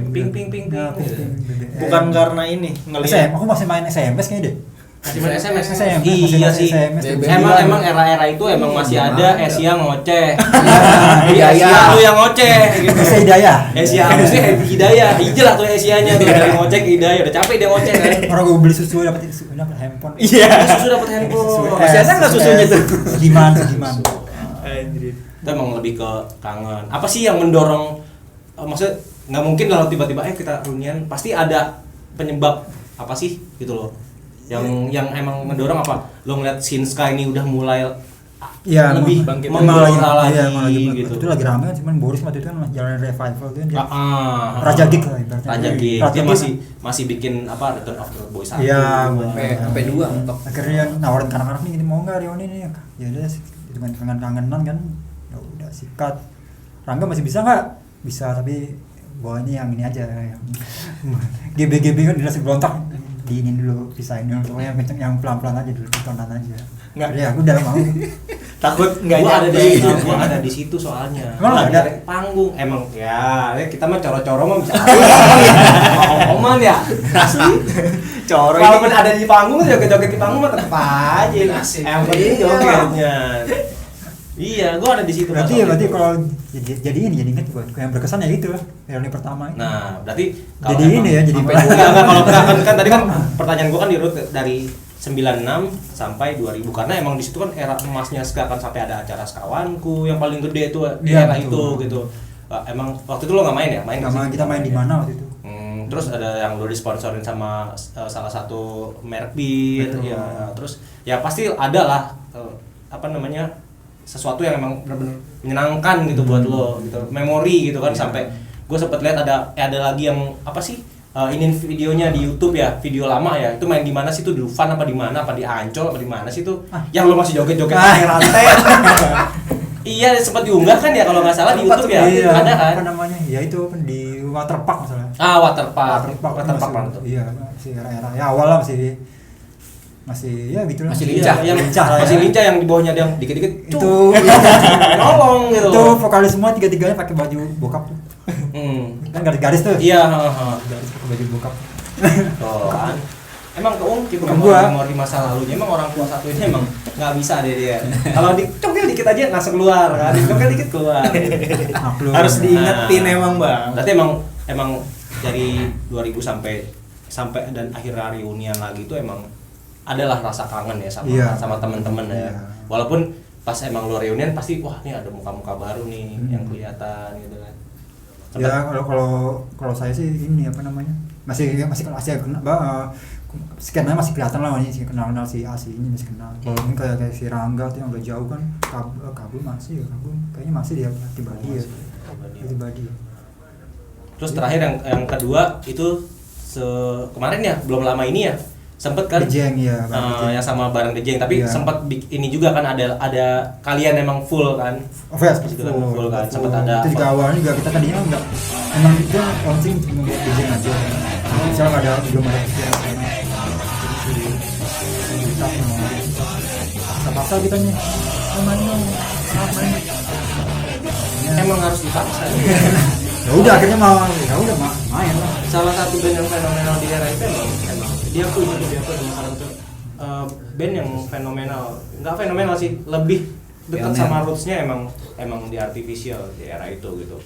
Ping. Ya, BBM. Bukan karena ini SM, aku masih main SMS kayaknya deh. Masih main SMS. SMS, Iya sih. SMS. Emang era-era itu emang masih ada Asia ngoceh. Iya. Asia tuh yang ngoceh gitu. Saya Hidayah. Asia harusnya Hidayah. Hijau lah tuh Asianya tuh dari ngoceh ke Hidayah. Udah capek dia ngoceh kan. Orang gue beli susu dapat handphone. Iya. Susu dapat handphone. Masih ada nggak susunya tuh? Sediman. Anjir. Itu emang lebih ke kangen. Apa sih yang mendorong? Maksudnya nggak mungkin kalau tiba-tiba kita reunian, pasti ada penyebab apa sih gitu loh. Yang emang mendorong apa? Lo ngeliat Shinska ini udah mulai Iya, lebih bangkit menggelora lagi, iya, emang gitu. Itu lagi rame kan, cuman Boris waktu itu kan jalan revival tuh kan dia Raja Raja Gig lah ibaratnya. Raja Gig. Raja Dia Gig. masih bikin apa Return of the Boy 1. Iya, Sampai 2 mentok. Akhirnya nawarin anak-anak nih, mau nggak reuni nih? Ya udah, itu kan kangen-kangenan kan. Ya udah sikat. Rangga masih bisa nggak? Bisa, tapi bawahnya yang ini aja yang GB kan dinasti berontak. Diinin dulu, pisahin dulu, pokoknya yang pelan-pelan aja dulu, tontonan aja. Nggak. Ya aku udah mau. Takut nggak Gua ada nyampe. gua ada di situ soalnya. Emang Lagi ada? panggung. Emang ya, kita mah coro-coro mah bisa. Omongan ya. Asli. Coro Walaupun ini. ada di panggung, joget-joget di panggung mah tetap aja. Yang penting jogetnya. Iya, gua ada di situ. Berarti pas waktu itu. kalau jadi inget buat yang berkesan ya itu reuni pertama itu. Nah, berarti Jadi ini ya, jadi enggak kalau kan tadi kan pertanyaan gua kan di root dari 96 sampai 2000 karena emang di situ kan era emasnya ska kan sampai ada acara sekawanku yang paling gede itu di Iya, era betul. itu gitu. Emang waktu itu lo nggak main ya? Main nggak Sama sih? kita main di mana waktu itu? Terus ada yang lo disponsorin sama salah satu merek bir Betul. ya. Terus ya pasti ada lah apa namanya sesuatu yang emang benar-benar menyenangkan gitu buat lo gitu, memori gitu kan. Sampai gue sempet lihat ada lagi yang apa sih ini videonya di YouTube ya, video lama ya, itu main di mana sih tuh, di Dufan apa di mana, apa di Ancol apa di mana sih tuh, yang lo masih joget-joget pakai rantai. Iya, sempat diunggah kan ya kalau nggak salah di YouTube ya, Iya, ada kan? apa namanya? Ya itu kan di Waterpark masalah. Waterpark mana tuh? Iya, masih era-era ya awal lah masih ya gitu lah. Masih Iya, lincah. yang Lincah lah masih ya. lincah yang di bawahnya ada yang dikit-dikit Itu nolong gitu. itu vokalis semua tiga-tiganya pakai baju bokap tuh. Kan garis-garis tuh. Iya, Garis pakai baju bokap. tuh kan. Emang keungkit Bukan gua. memori masa lalunya, emang orang tua satu ini emang nggak bisa deh dia. Kalau dicongkel dikit aja langsung keluar kan, dicongkel dikit keluar. Maklum. Harus diingetin emang, Bang. Berarti emang dari 2000 sampai dan akhirnya reunian lagi itu emang adalah rasa kangen ya sama Iya. sama teman-teman ya. Iya. Walaupun pas emang lo reunian pasti wah ini ada muka-muka baru nih yang kelihatan gitu kan. Ya kalau saya sih ini apa namanya? Masih kena skenanya masih kelihatan lah, masih kenal si Asi ini masih kenal. Mungkin kayak si Rangga tuh yang udah jauh kan, kabur masih kayaknya masih dia pribadi ya. Pribadi. Terus terakhir yang kedua itu kemarin ya, belum lama ini ya. Sempet kan Dejeng ya, yang sama bareng Dejeng, tapi Iya. sempat ini juga kan ada kalian emang full kan. Full kan, sempet ada. Itu juga awalnya juga kita tadinya enggak, emang itu launching cuma buat Dejeng aja. Misalnya belum ada pikiran karena paksa kita nih, main. Emang harus dipaksa. Ya udah akhirnya main lah. Salah satu band yang fenomenal di era itu emang dia tuh salah satu band yang fenomenal, nggak fenomenal sih, lebih dekat Pionir. sama rootsnya emang di Artificial di era itu gitu.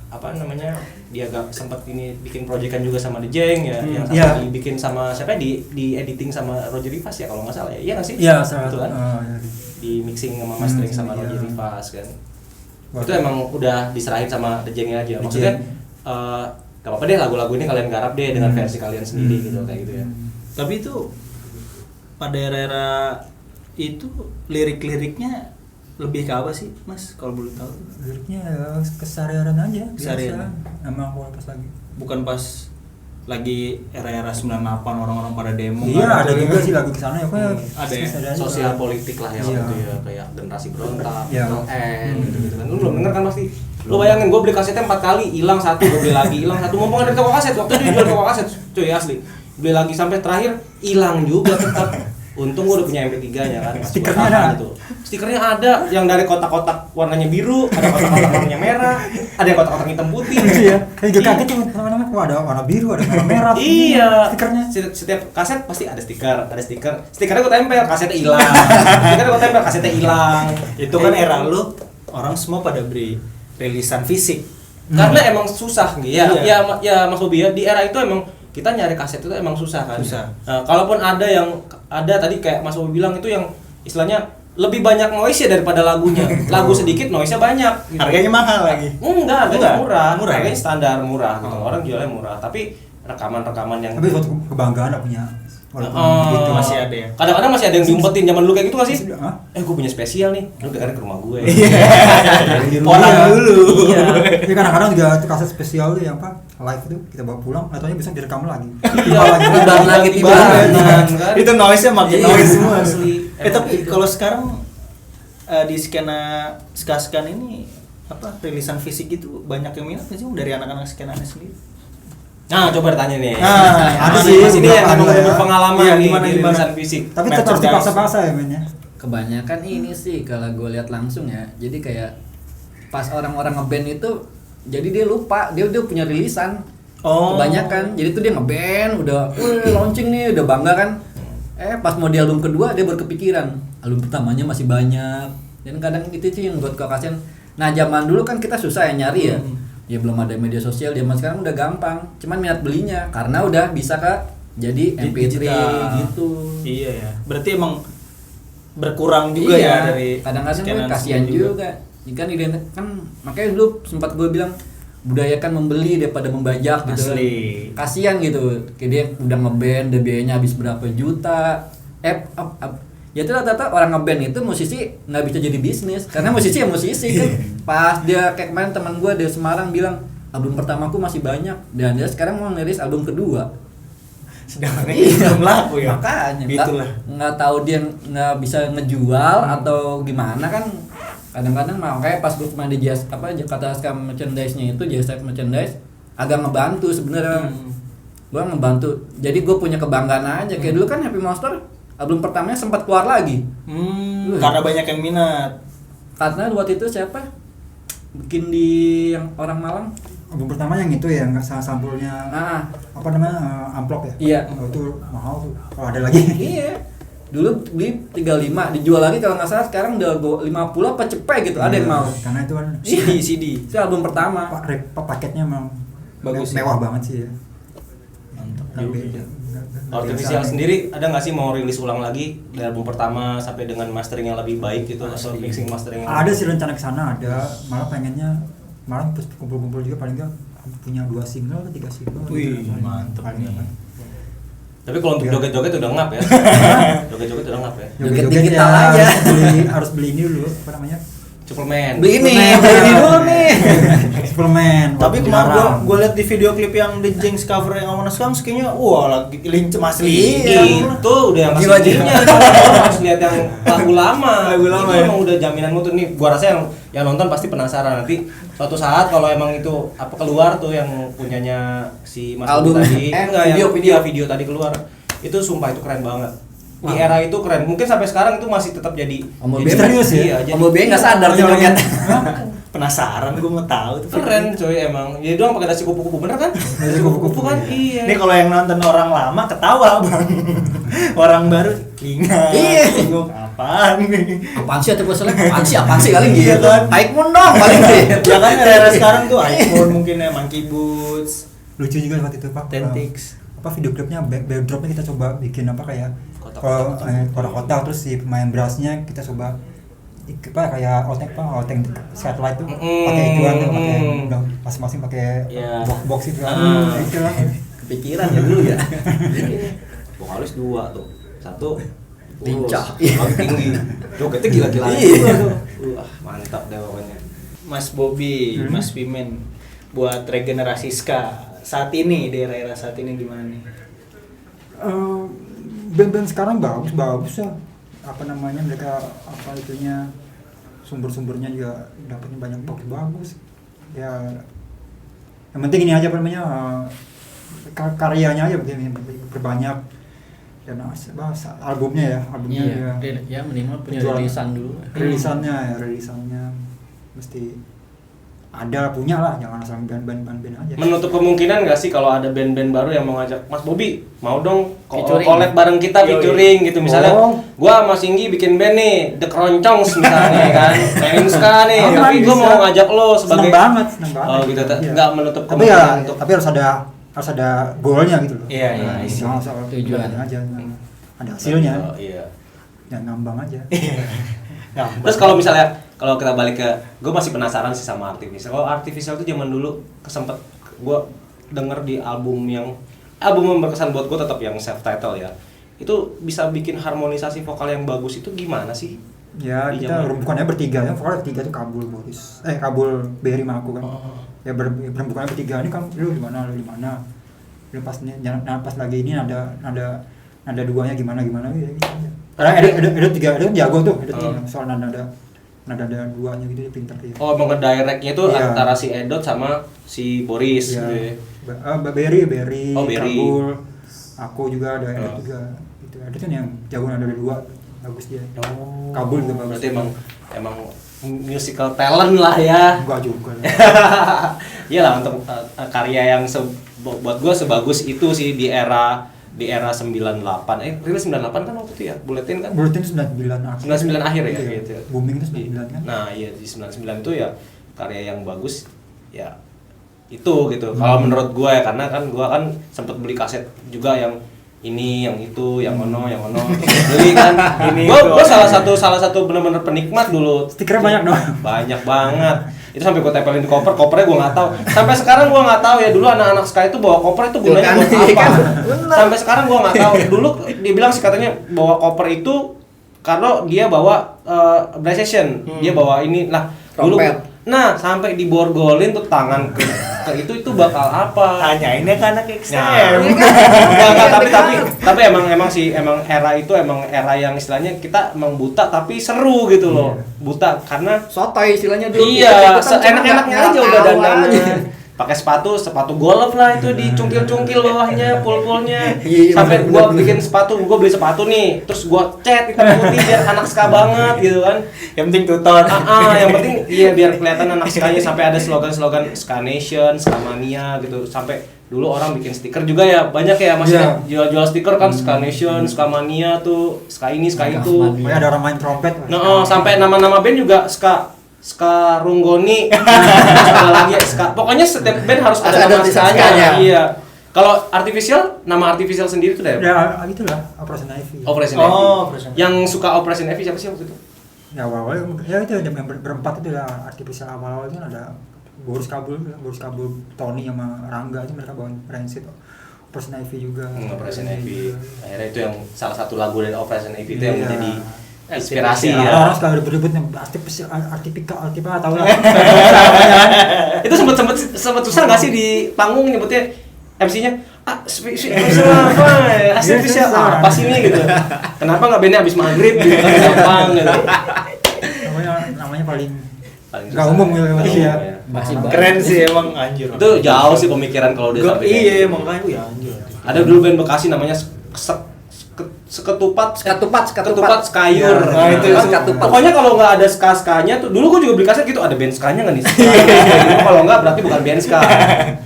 Apa namanya, dia gak sempat ini bikin proyekan juga sama The Jeng ya, yang iya. sampai dibikin sama siapa ya, di editing sama Roger Rivas ya kalau nggak salah ya, iya nggak sih? Iya, salah Betul satu. kan? Di mixing sama mastering sama Iya. Roger Rivas kan. Wah. Itu emang udah diserahin sama The Jeng aja. The Maksudnya Jeng. gak apa-apa deh lagu-lagu ini kalian garap deh dengan versi kalian sendiri gitu kayak gitu ya. Tapi itu pada era-era itu lirik-liriknya lebih ke apa sih Mas kalau boleh tahu? Liriknya ya keseharian aja, Keseharian. biasa. Emang kalau pas lagi. Bukan pas lagi era-era 98 orang-orang pada demo. Iya, kan? ada juga sih lagu kesana ya, pokoknya Ada ya? keseharian juga. Sosial politik lah ya Iya. waktu itu ya, kayak generasi berontak, Iya. gitu kan. Lu belum denger kan pasti? Lu bayangin gue beli kasetnya 4 kali, hilang 1, gue beli lagi, hilang 1. Mumpung ada di toko kaset, waktu itu jual toko kaset, cuy asli. Beli lagi sampai terakhir hilang juga tetap. Untung gue udah punya MP3-nya kan. masih Stikernya bertahan ada? gitu. Stikernya ada yang dari kotak-kotak warnanya biru, ada kotak-kotak warnanya merah, ada yang kotak-kotak hitam putih. Iya, kayak juga kaget tuh namanya, wah ada warna biru, ada merah. Iya. Stikernya. Setiap kaset pasti ada stiker. Stikernya gue tempel, kasetnya hilang. Stikernya gue tempel, kasetnya hilang. Itu kan era lu orang semua pada beri rilisan fisik. Karena emang susah gitu. Ya, Iya. ya Mas Bobi ya, di era itu emang kita nyari kaset itu emang susah kan. Susah. Nah, kalaupun ada tadi kayak Mas Bobi bilang itu yang istilahnya lebih banyak noise ya daripada lagunya. Lagu sedikit noise-nya banyak gitu. Harganya mahal lagi. Enggak, harganya Enggak? murah. Murah ya? Harganya standar murah gitu. Oh. Orang jualnya murah, tapi rekaman-rekaman yang Tapi suatu kebanggaan lah punya. Walaupun Oh. gitu masih ada ya? Kadang-kadang masih ada yang diumpetin zaman dulu kayak gitu gak sih? Hah? Gue punya spesial nih, lu dengerin ke rumah gue. Orang Iya. dulu. Iya. Tapi kadang-kadang juga itu kaset spesial tuh yang apa live itu kita bawa pulang, ataunya bisa direkam lagi. Iya, lagi. timbang lagi, timbang lagi. kan? Itu noise-nya makin Iya, noise semua. asli. Tapi Emang kalau sekarang di skena ska-skan ini apa rilisan fisik itu banyak yang minat nggak sih dari anak-anak skenanya sendiri? Nah, coba ditanya nih. Nah, ada Mas sih, Mas ini yang beberapa emang ada udah ya. berpengalaman Iya, nih gimana, di gimana? rilisan fisik. Tapi tetap harus Merchandise. dipaksa-paksa ya mainnya. Kebanyakan ini sih kalau gue lihat langsung ya. Jadi kayak pas orang-orang ngeband itu jadi dia lupa dia udah punya rilisan. Oh. Kebanyakan. Jadi tuh dia ngeband udah launching nih, udah bangga kan. Pas mau di album kedua dia baru kepikiran. Album pertamanya masih banyak. Dan kadang itu sih yang buat kasihan. Nah, zaman dulu kan kita susah ya nyari ya. Ya belum ada media sosial, zaman sekarang udah gampang. Cuman minat belinya karena udah bisa jadi MP3 Digital. gitu. Iya ya. Berarti emang berkurang juga Iya, ya dari kadang-kadang gue skenan kasihan sendiri juga. Kan identik kan makanya dulu sempat gue bilang budayakan membeli daripada membajak gitu. Asli. Kasihan gitu. Kayak dia udah ngeband, udah biayanya habis berapa juta. Ya itu rata-rata orang ngeband itu musisi nggak bisa jadi bisnis karena musisi ya musisi kan. Pas dia kayak kemarin teman gue dari Semarang bilang album pertamaku masih banyak dan dia sekarang mau ngeris album kedua. Sedangkan ini belum laku ya. Makanya Itulah. nggak tahu dia nggak bisa ngejual atau gimana kan. Kadang-kadang makanya pas gue kemarin di Jakarta Scam merchandise-nya itu JSF merchandise agak ngebantu sebenarnya. Gue ngebantu. Jadi gue punya kebanggaan aja. Kayak dulu kan Happy Monster album pertamanya sempat keluar lagi. Karena banyak yang minat. Karena waktu itu siapa? Bikin di yang orang Malang. Album pertama yang itu ya, nggak sampulnya apa namanya amplop ya? Iya. Oh, itu mahal tuh. Kalau ada lagi. Iya. Dulu beli 35, dijual lagi kalau nggak salah sekarang udah 50 apa cepet gitu. Ada yang mau. Karena itu kan CD. Itu album pertama. paketnya memang Bagus ya? mewah banget sih ya. Mantap Nggak juga. beda. Artificial Biasa. sendiri ada nggak sih mau rilis ulang lagi dari album pertama sampai dengan mastering yang lebih baik gitu atau mixing mastering yang Ada sih rencana kesana, ada. Malah pengennya terus kumpul-kumpul juga paling nggak punya 2 single atau 3 single. Wih, gitu. mantep Paling nih. nggak. Tapi kalau untuk Ya. joget-joget udah ngap ya. Joget-joget udah ngap ya. Joget Joget-joget digital ya, aja. harus beli ini dulu, apa namanya? Suplemen. Beli ini dulu nih. Suplemen. Tapi buat kemarin dilarang. gue liat di video klip yang The Jinx cover yang Amonas Kang kayaknya wah lagi lincem asli. Itu udah yang Jiwa-jiwa. aslinya. Kalau harus lihat yang lagu lama. Lagu lama Itu ya. emang udah jaminan mutu nih. Gua rasa yang nonton pasti penasaran nanti suatu saat kalau emang itu apa keluar tuh yang punyanya si Mas Album, Bobi tadi. Enggak, video. yang video tadi keluar. Itu sumpah itu keren banget. Di era itu keren. Mungkin sampai sekarang itu masih tetap jadi Om Bobi serius ya? Iya, jadi Om Bobi nggak sadar tuh joget. Penasaran gue mau tahu tuh. keren coy emang. Jadi doang pakai dasi kupu-kupu bener kan? Dasi kupu-kupu kan? Iya. Ini kalau yang nonton orang lama ketawa bang, orang baru ingat. Iya. Bingung apaan nih? Apaan sih atau bosannya? Apaan sih kali Iya gitu. kan? Taikmun dong paling gitu. Ya kan era sekarang tuh iPhone mungkin ya Monkey Boots, Lucu juga waktu itu Pak. Tentix. Apa video klipnya backdropnya kita coba bikin apa kayak Kotak-kotak kotak-kotak terus si pemain brassnya kita coba kayak outing satellite tuh pakai ituan tuh, pakai udah masing-masing pakai Iya. box itu kan. Itu lah. Kepikiran ya dulu ya. Vokalis 2 tuh. Satu Lincah. paling tinggi. Jogetnya gila-gilaan Iya. juga tuh. Mantap deh pokoknya. Mas Bobby, Mas Pimen, buat regenerasi ska saat ini di era-era saat ini gimana nih? Band-band sekarang bagus ya, apa namanya, mereka apa itunya, sumber-sumbernya juga dapatnya banyak bagus ya. Yang penting ini aja apa namanya, karyanya aja begini berbanyak dan albumnya Iya, ya, ya minimal punya Penjualan. rilisan dulu. rilisannya mesti ada, punya lah, jangan asal band aja. Menutup kemungkinan nggak sih kalau ada band-band baru yang mau ngajak Mas Bobby, mau dong Featuring. collab bareng kita, Yoi. featuring gitu misalnya. Oh. Gua sama Singgi bikin band nih, The Keroncongs misalnya kan. Mainin ska nih, Aman, tapi gua bisa. mau ngajak lo sebagai seneng banget. Oh gitu, Iya. nggak menutup Tapi ya, kemungkinan untuk tapi harus ada goalnya gitu loh. Iya, iya, Jangan asal tujuan. aja, ada hasilnya. Oh, iya. Jangan ngambang aja. Terus kalau misalnya kalau kita balik ke, gue masih penasaran sih sama Artificial. Kalau Artificial tuh zaman dulu kesempet gue denger di album yang berkesan buat gue tetap yang self title ya. Itu bisa bikin harmonisasi vokal yang bagus itu gimana sih? Ya Di kita zaman- rumpukannya bertiga, yang vokal bertiga tuh Kabul Berry sama aku kan. Oh. Ya berumpukannya bertiga, ini kan lu di mana. Lu pas lagi ini ada duanya gimana gitu aja. Ada tiga, ada kan jago tuh, ada tiga. Soal nada duanya gitu, dia pintar dia. Oh, emang ngedirectnya tuh Iya. antara si Edot sama si Boris gitu ya. Berry, Oh, Berry. Kabul, aku juga ada Oh. juga. Itu ada kan yang jago nada dua, bagus dia. Oh. Kabul juga bagus. Berarti emang musical talent lah ya. Enggak juga. Iyalah untuk karya yang buat gue sebagus itu sih di era 98. Rilis 98 kan waktu itu ya. Buletin kan. Buletin 99 akhir. 99 akhir ya Iya. gitu. Booming itu 99 kan. Nah, iya di 99 itu ya karya yang bagus ya itu gitu. Kalau menurut gue ya, karena kan gue kan sempet beli kaset juga yang ini, yang itu, yang ono, terus beli kan. Ini Gue itu. salah satu bener-bener penikmat dulu. Stikernya banyak dong. Banyak banget. Itu sampai gue tempelin di kopernya gue nggak tahu. Sampai sekarang gue nggak tahu ya, dulu anak-anak Sky itu bawa koper itu gunanya buat apa. Sampai sekarang gue nggak tahu. Dulu dibilang sih katanya bawa koper itu karena dia bawa brass session. Dia bawa ini lah. Dulu Trompet. nah sampai diborgolin tuh tangan ke itu bakal apa? Tanyainnya ke anak Nah, XTM. enggak, tapi emang era itu emang era yang istilahnya kita emang buta tapi seru gitu loh. Buta karena Sotoy istilahnya dulu. iya, Kita cuma seenak-enaknya nggak aja udah tahu dandanan. aja. Pakai sepatu golf lah itu dicungkil-cungkil bawahnya, pul-pulnya. Iya, Sampai bener, gua bener. bikin sepatu, gua beli sepatu nih, terus gua cat hitam putih biar anak ska banget gitu kan. Yang penting tuton. Yang penting iya biar kelihatan anak skanya, sampai ada slogan-slogan Ska Nation, Ska Mania gitu. Sampai dulu orang bikin stiker juga ya, banyak ya maksudnya jual-jual stiker kan, Ska Nation, Ska Mania tuh, Ska ini, Ska itu. Pokoknya ada orang main trompet. Nah, sampai nama-nama band juga Ska Runggoni, ada lagi Ska. Pokoknya setiap band harus ada nama tulisan skanya. skanya. Iya. Kalau Artificial, nama Artificial sendiri tuh dari Ya itulah Operation Ivy. Operation Oh, Ivy. Operation Ivy. Yang suka Operation Ivy siapa sih waktu itu? Ya awal ya itu yang berempat itu ya, Artificial awal itu ada Boris Kabul, Tony sama Rangga itu mereka bawain Rancid. Operation Ivy juga. Operation Ivy. juga. Akhirnya itu yang salah satu lagu dari Operation Ivy itu yang Iya. menjadi inspirasi Ya, ya. orang sekarang ribut-ribut yang Artificial tahu lah. Itu sempet susah nggak sih di panggung nyebutnya MC-nya? Apa? Artificial apa sih ini gitu? Kenapa nggak bandnya abis maghrib gitu kan gampang gitu? namanya paling Paling nggak susah. umum gitu Nggak sih ya. umum, ya. Masih Keren sih emang anjir. Itu jauh sih pemikiran kalau udah sampai kayak Iya, gitu. makanya ya anjir. Ada dulu band Bekasi namanya Seketupat Sekayur. Ya, nah, itu Sekatupat. Pokoknya kalau nggak ada ska-skanya tuh, dulu gue juga beli kaset gitu, ada band ska-nya nggak nih? Ska. Kalau nggak berarti bukan band ska.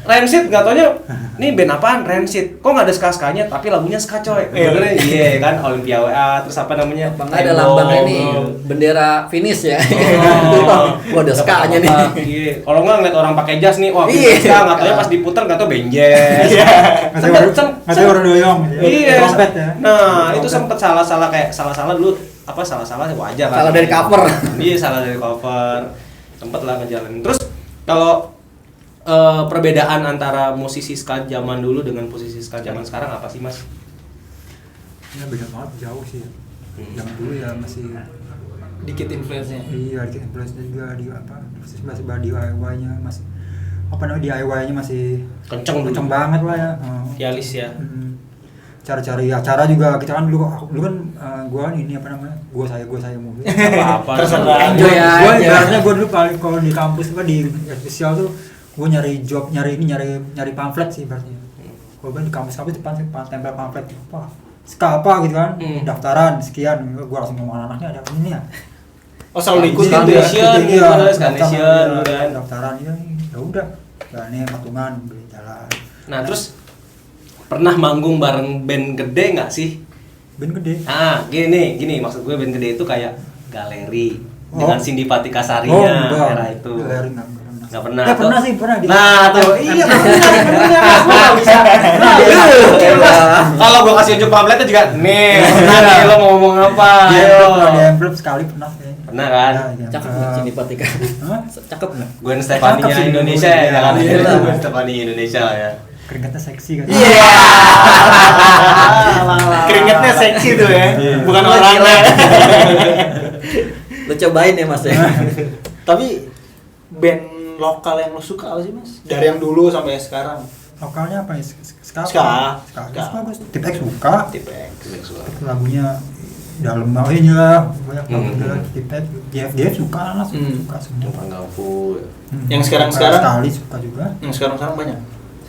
Rancid nggak taunya, nih band apaan? Rancid. Kok nggak ada ska-skanya tapi lagunya ska coy. Benernya iya kan, Olympia WA, terus apa namanya? Bang ada lambang ini bendera finish ya. Wah, ada ska-nya nih. Iya. Kalau nggak ngeliat orang pakai jas nih, wah Iya. ska, nggak taunya pas diputer nggak tau band jazz. Nggak tahu orang doyong gitu ya. Iya. Trompet ya. Nah, itu sempet salah-salah dulu apa salah-salah wajar kan. Salah dari cover. Iya, salah dari cover. Sempet lah ngejalanin. Terus kalau perbedaan antara musisi ska zaman dulu dengan musisi ska zaman sekarang apa sih, Mas? Ya beda banget, jauh sih. Yang dulu ya masih Dikit influence-nya. iya dikit influence juga di apa masih DIY-nya masih apa namanya DIY-nya masih Kenceng dulu. banget lah ya. Idealis ya. Cara cari acara juga kita kan dulu kan gua ini apa namanya gua saya mulu. Apa-apa. Terserah. Enjoy Gua aja. ibaratnya gua dulu paling kalau di kampus apa di spesial tuh gua nyari job nyari pamflet sih ibaratnya. Gua kan di kampus depan tempel pamflet apa ska apa gitu kan daftaran sekian gua langsung ngomong anaknya ada ini ya. Oh selalu ikut Ska gitu ya? Nation, Iya, Nation, kan. daftaran ya udah ini patungan beli jalan. Nah, terus pernah manggung bareng band gede nggak sih? Band gede. Gini maksud gue band gede itu kayak Galeri Oh. dengan Cindy Patika Sarinya enggak. era itu. Galeri Nggak pernah. Ya, pernah Tuh. sih, pernah di- Nah, tuh iya bener. Gua bisa. Kalau gua kasih unjuk pamfletnya juga nih, nanti lo mau ngomong apa? Ayo. Ada envelope sekali pernah kayaknya. Pernah kan? Ya, Cakep nggak Cindy Patika? Hah? Cakep nggak? Gwen Stefani Cakep sih dulu. Indonesia ya, Iya, jangan iya. Gwen Stefani Indonesia lah ya. Keringetnya seksi kan. Iya. Keringetnya seksi tuh ya. Bukan Oh, orangnya. gila. Lo cobain ya Mas ya. Tapi band lokal yang lo suka apa sih Mas? Dari yang dulu sampai sekarang. Lokalnya apa ya? Ska. Ska. Ska bagus. Tip X suka. Tipe X. Lagunya dalam ini lah banyak lagu Hmm. juga Tip X. GF suka lah suka semua. Panggapu. Yang sekarang-sekarang? sekali suka juga. Yang sekarang banyak.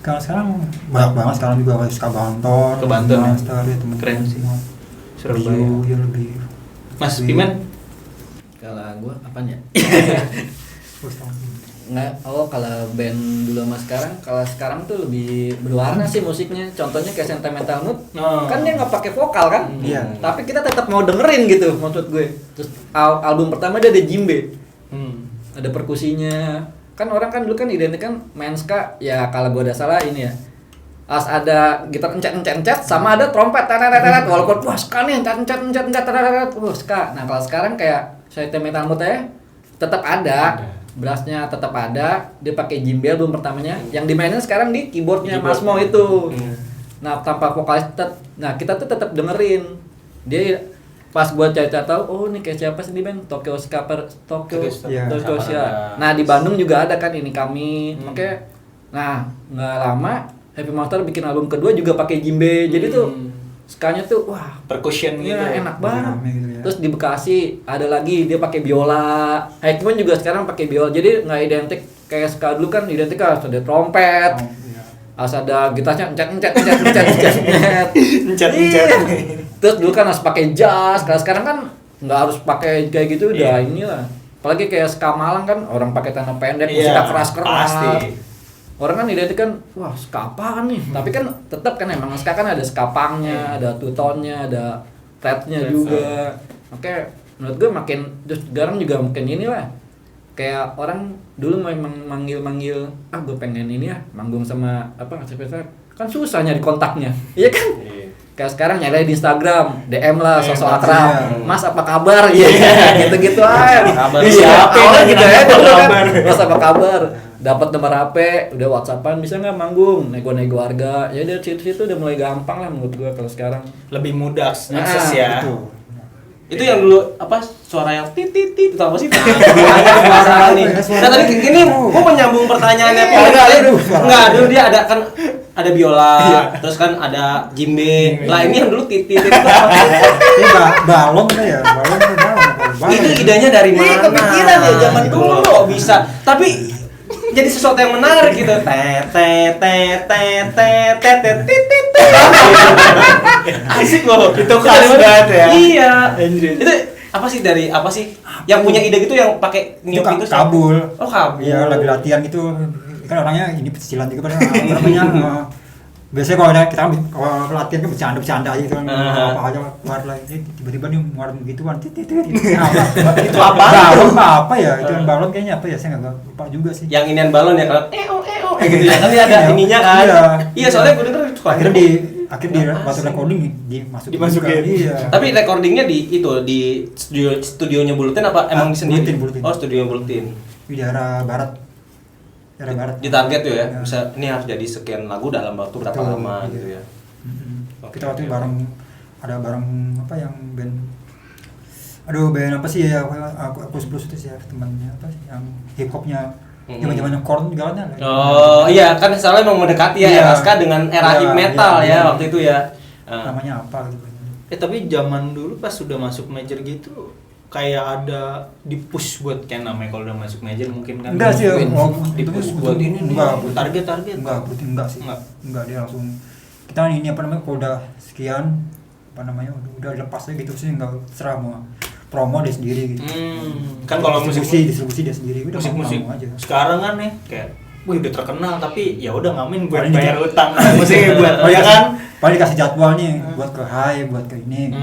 Sekarang banyak banget sekarang juga kayak Ska Banton. Ke Banten, ya. Monster ya temen Keren sih. semua. Surabaya. Rio, ya lebih. Mas lebih- Pimen? Kalau gua apanya? Terus Nggak, kalau band dulu sama sekarang, kalau sekarang tuh lebih berwarna sih musiknya. Contohnya kayak Sentimental Mood, Oh. kan dia nggak pakai vokal kan? Iya. Tapi kita tetap mau dengerin gitu, maksud gue. Terus album pertama dia ada djembe, ada perkusinya. Kan orang kan dulu kan identik kan main ska, ya kalau gue udah salah ini ya. As ada gitar encet sama ada trompet teret walaupun wah ska nih encet teret wah ska. Nah kalau sekarang kayak Sentimental Mood ya tetap ada. Brassnya tetap ada, dia pakai djembe album pertamanya. Yang dimainin sekarang di keyboardnya Mas Mo itu. Nah tanpa vokalis, nah kita tuh tetap dengerin. Dia pas buat cari-cari tahu, oh ini kayak siapa sih di band Tokyo Ska Tokyo Iya. Ska. Nah di Bandung juga ada kan ini kami. Makanya, nah nggak lama Happy Monster bikin album kedua juga pakai djembe. Jadi tuh skanya tuh wah Percussion gitu. iya enak banget. rame gitu ya. Terus di Bekasi ada lagi dia pakai biola. Hackman juga sekarang pakai biola. Jadi nggak identik kayak ska dulu kan identik harus ada trompet, Iya. harus ada gitarnya encet. Encet. Iya. Terus dulu kan harus pakai jazz. Kalau sekarang kan nggak harus pakai kayak gitu udah inilah. Apalagi kayak ska Malang kan orang pakai tanah pendek, musiknya keras. Pasti. Orang kan identik kan, wah ska apaan nih? Tapi kan tetap kan emang ska kan ada ska pangnya, ada two-tone-nya, ada thread-nya juga. Oke, menurut gue makin terus sekarang juga mungkin inilah. Kayak orang dulu memang manggil-manggil, gue pengen ini ya, manggung sama apa ngasih kan susah nyari kontaknya. Iya kan? Kayak sekarang nyari di Instagram, DM lah sosok akrab. iya. Mas apa kabar? Iya, gitu-gitu aja. Kabar Siapa siapa gitu ya apa dulu kan. kabar? Mas apa kabar? Dapat nomor HP, udah WhatsAppan bisa nggak manggung, nego-nego harga. Ya dari situ udah mulai gampang lah menurut gua kalau sekarang. Lebih mudah akses Nah, ya. Itu yang dulu apa suara yang titit itu apa sih? Nah, nih. Nah tadi ini gua menyambung pertanyaannya Pak. Enggak, dulu dia ada kan ada biola, terus kan ada djembe. Lah ini yang dulu titit itu apa? Ini balon kan ya, balon. Itu idenya dari mana? Ih, kepikiran ya zaman Gitu dulu. loh, kok bisa. Tapi jadi sesuatu yang menarik gitu. Titit. Asik loh. Itu khas banget ya. Iya. Anjir. Itu apa sih dari apa sih yang punya ide gitu yang pakai Itu niup itu siapa? kabul. Oh kabul. Iya, lagi latihan gitu. Kan orangnya ini pecicilan juga pada apa namanya. Biasanya kalau kita kan kalau latihan kan bercanda aja gitu kan. Apa aja keluar lagi tiba-tiba nih ngeluarin begituan titit. Itu apa? Balon apa ya? Itu balon kayaknya apa ya? Saya enggak lupa juga sih. Yang inian balon ya kalau gitu ya kan dia ada Iya. ininya kan. Iya. Iya soalnya gue denger suka Akhirnya akhirnya Nggak waktu asing. recording dimasukin. Dimasukin. Iya. Tapi recordingnya di studionya Bulletin apa emang sendiri? Bulletin. Oh, studio Bulletin. Di daerah barat. Daerah barat. Di target tuh ya. Ya. Bisa ini harus jadi sekian lagu dalam waktu berapa Betul, lama iya. gitu ya. Oke, Kita waktu itu oke. bareng ada bareng apa yang band band apa sih ya aku sebelum itu sih ya, temannya apa sih yang hip hopnya zaman-zamannya Korn juga kan ya. Oh iya kan soalnya emang mendekati ya Iya. era ska dengan era Iya, hip metal iya, ya iya. waktu itu ya. Namanya apa gitu. Tapi zaman dulu pas sudah masuk major gitu kayak ada di push buat kayak namanya kalau udah masuk major mungkin kan Enggak sih, di push buat ini nih target enggak sih. Enggak. Enggak, dia langsung kita ini apa namanya kalau udah sekian apa namanya udah lepas aja gitu sih enggak serah mau promo dia sendiri gitu. Kan kalau distribusi dia sendiri udah musik mau aja. sekarang kan nih kayak wih udah terkenal tapi ya udah ngamen buat Paling bayar dikit. utang musiknya buat ya kan Paling dikasih jadwal nih buat ke high, buat ke ini.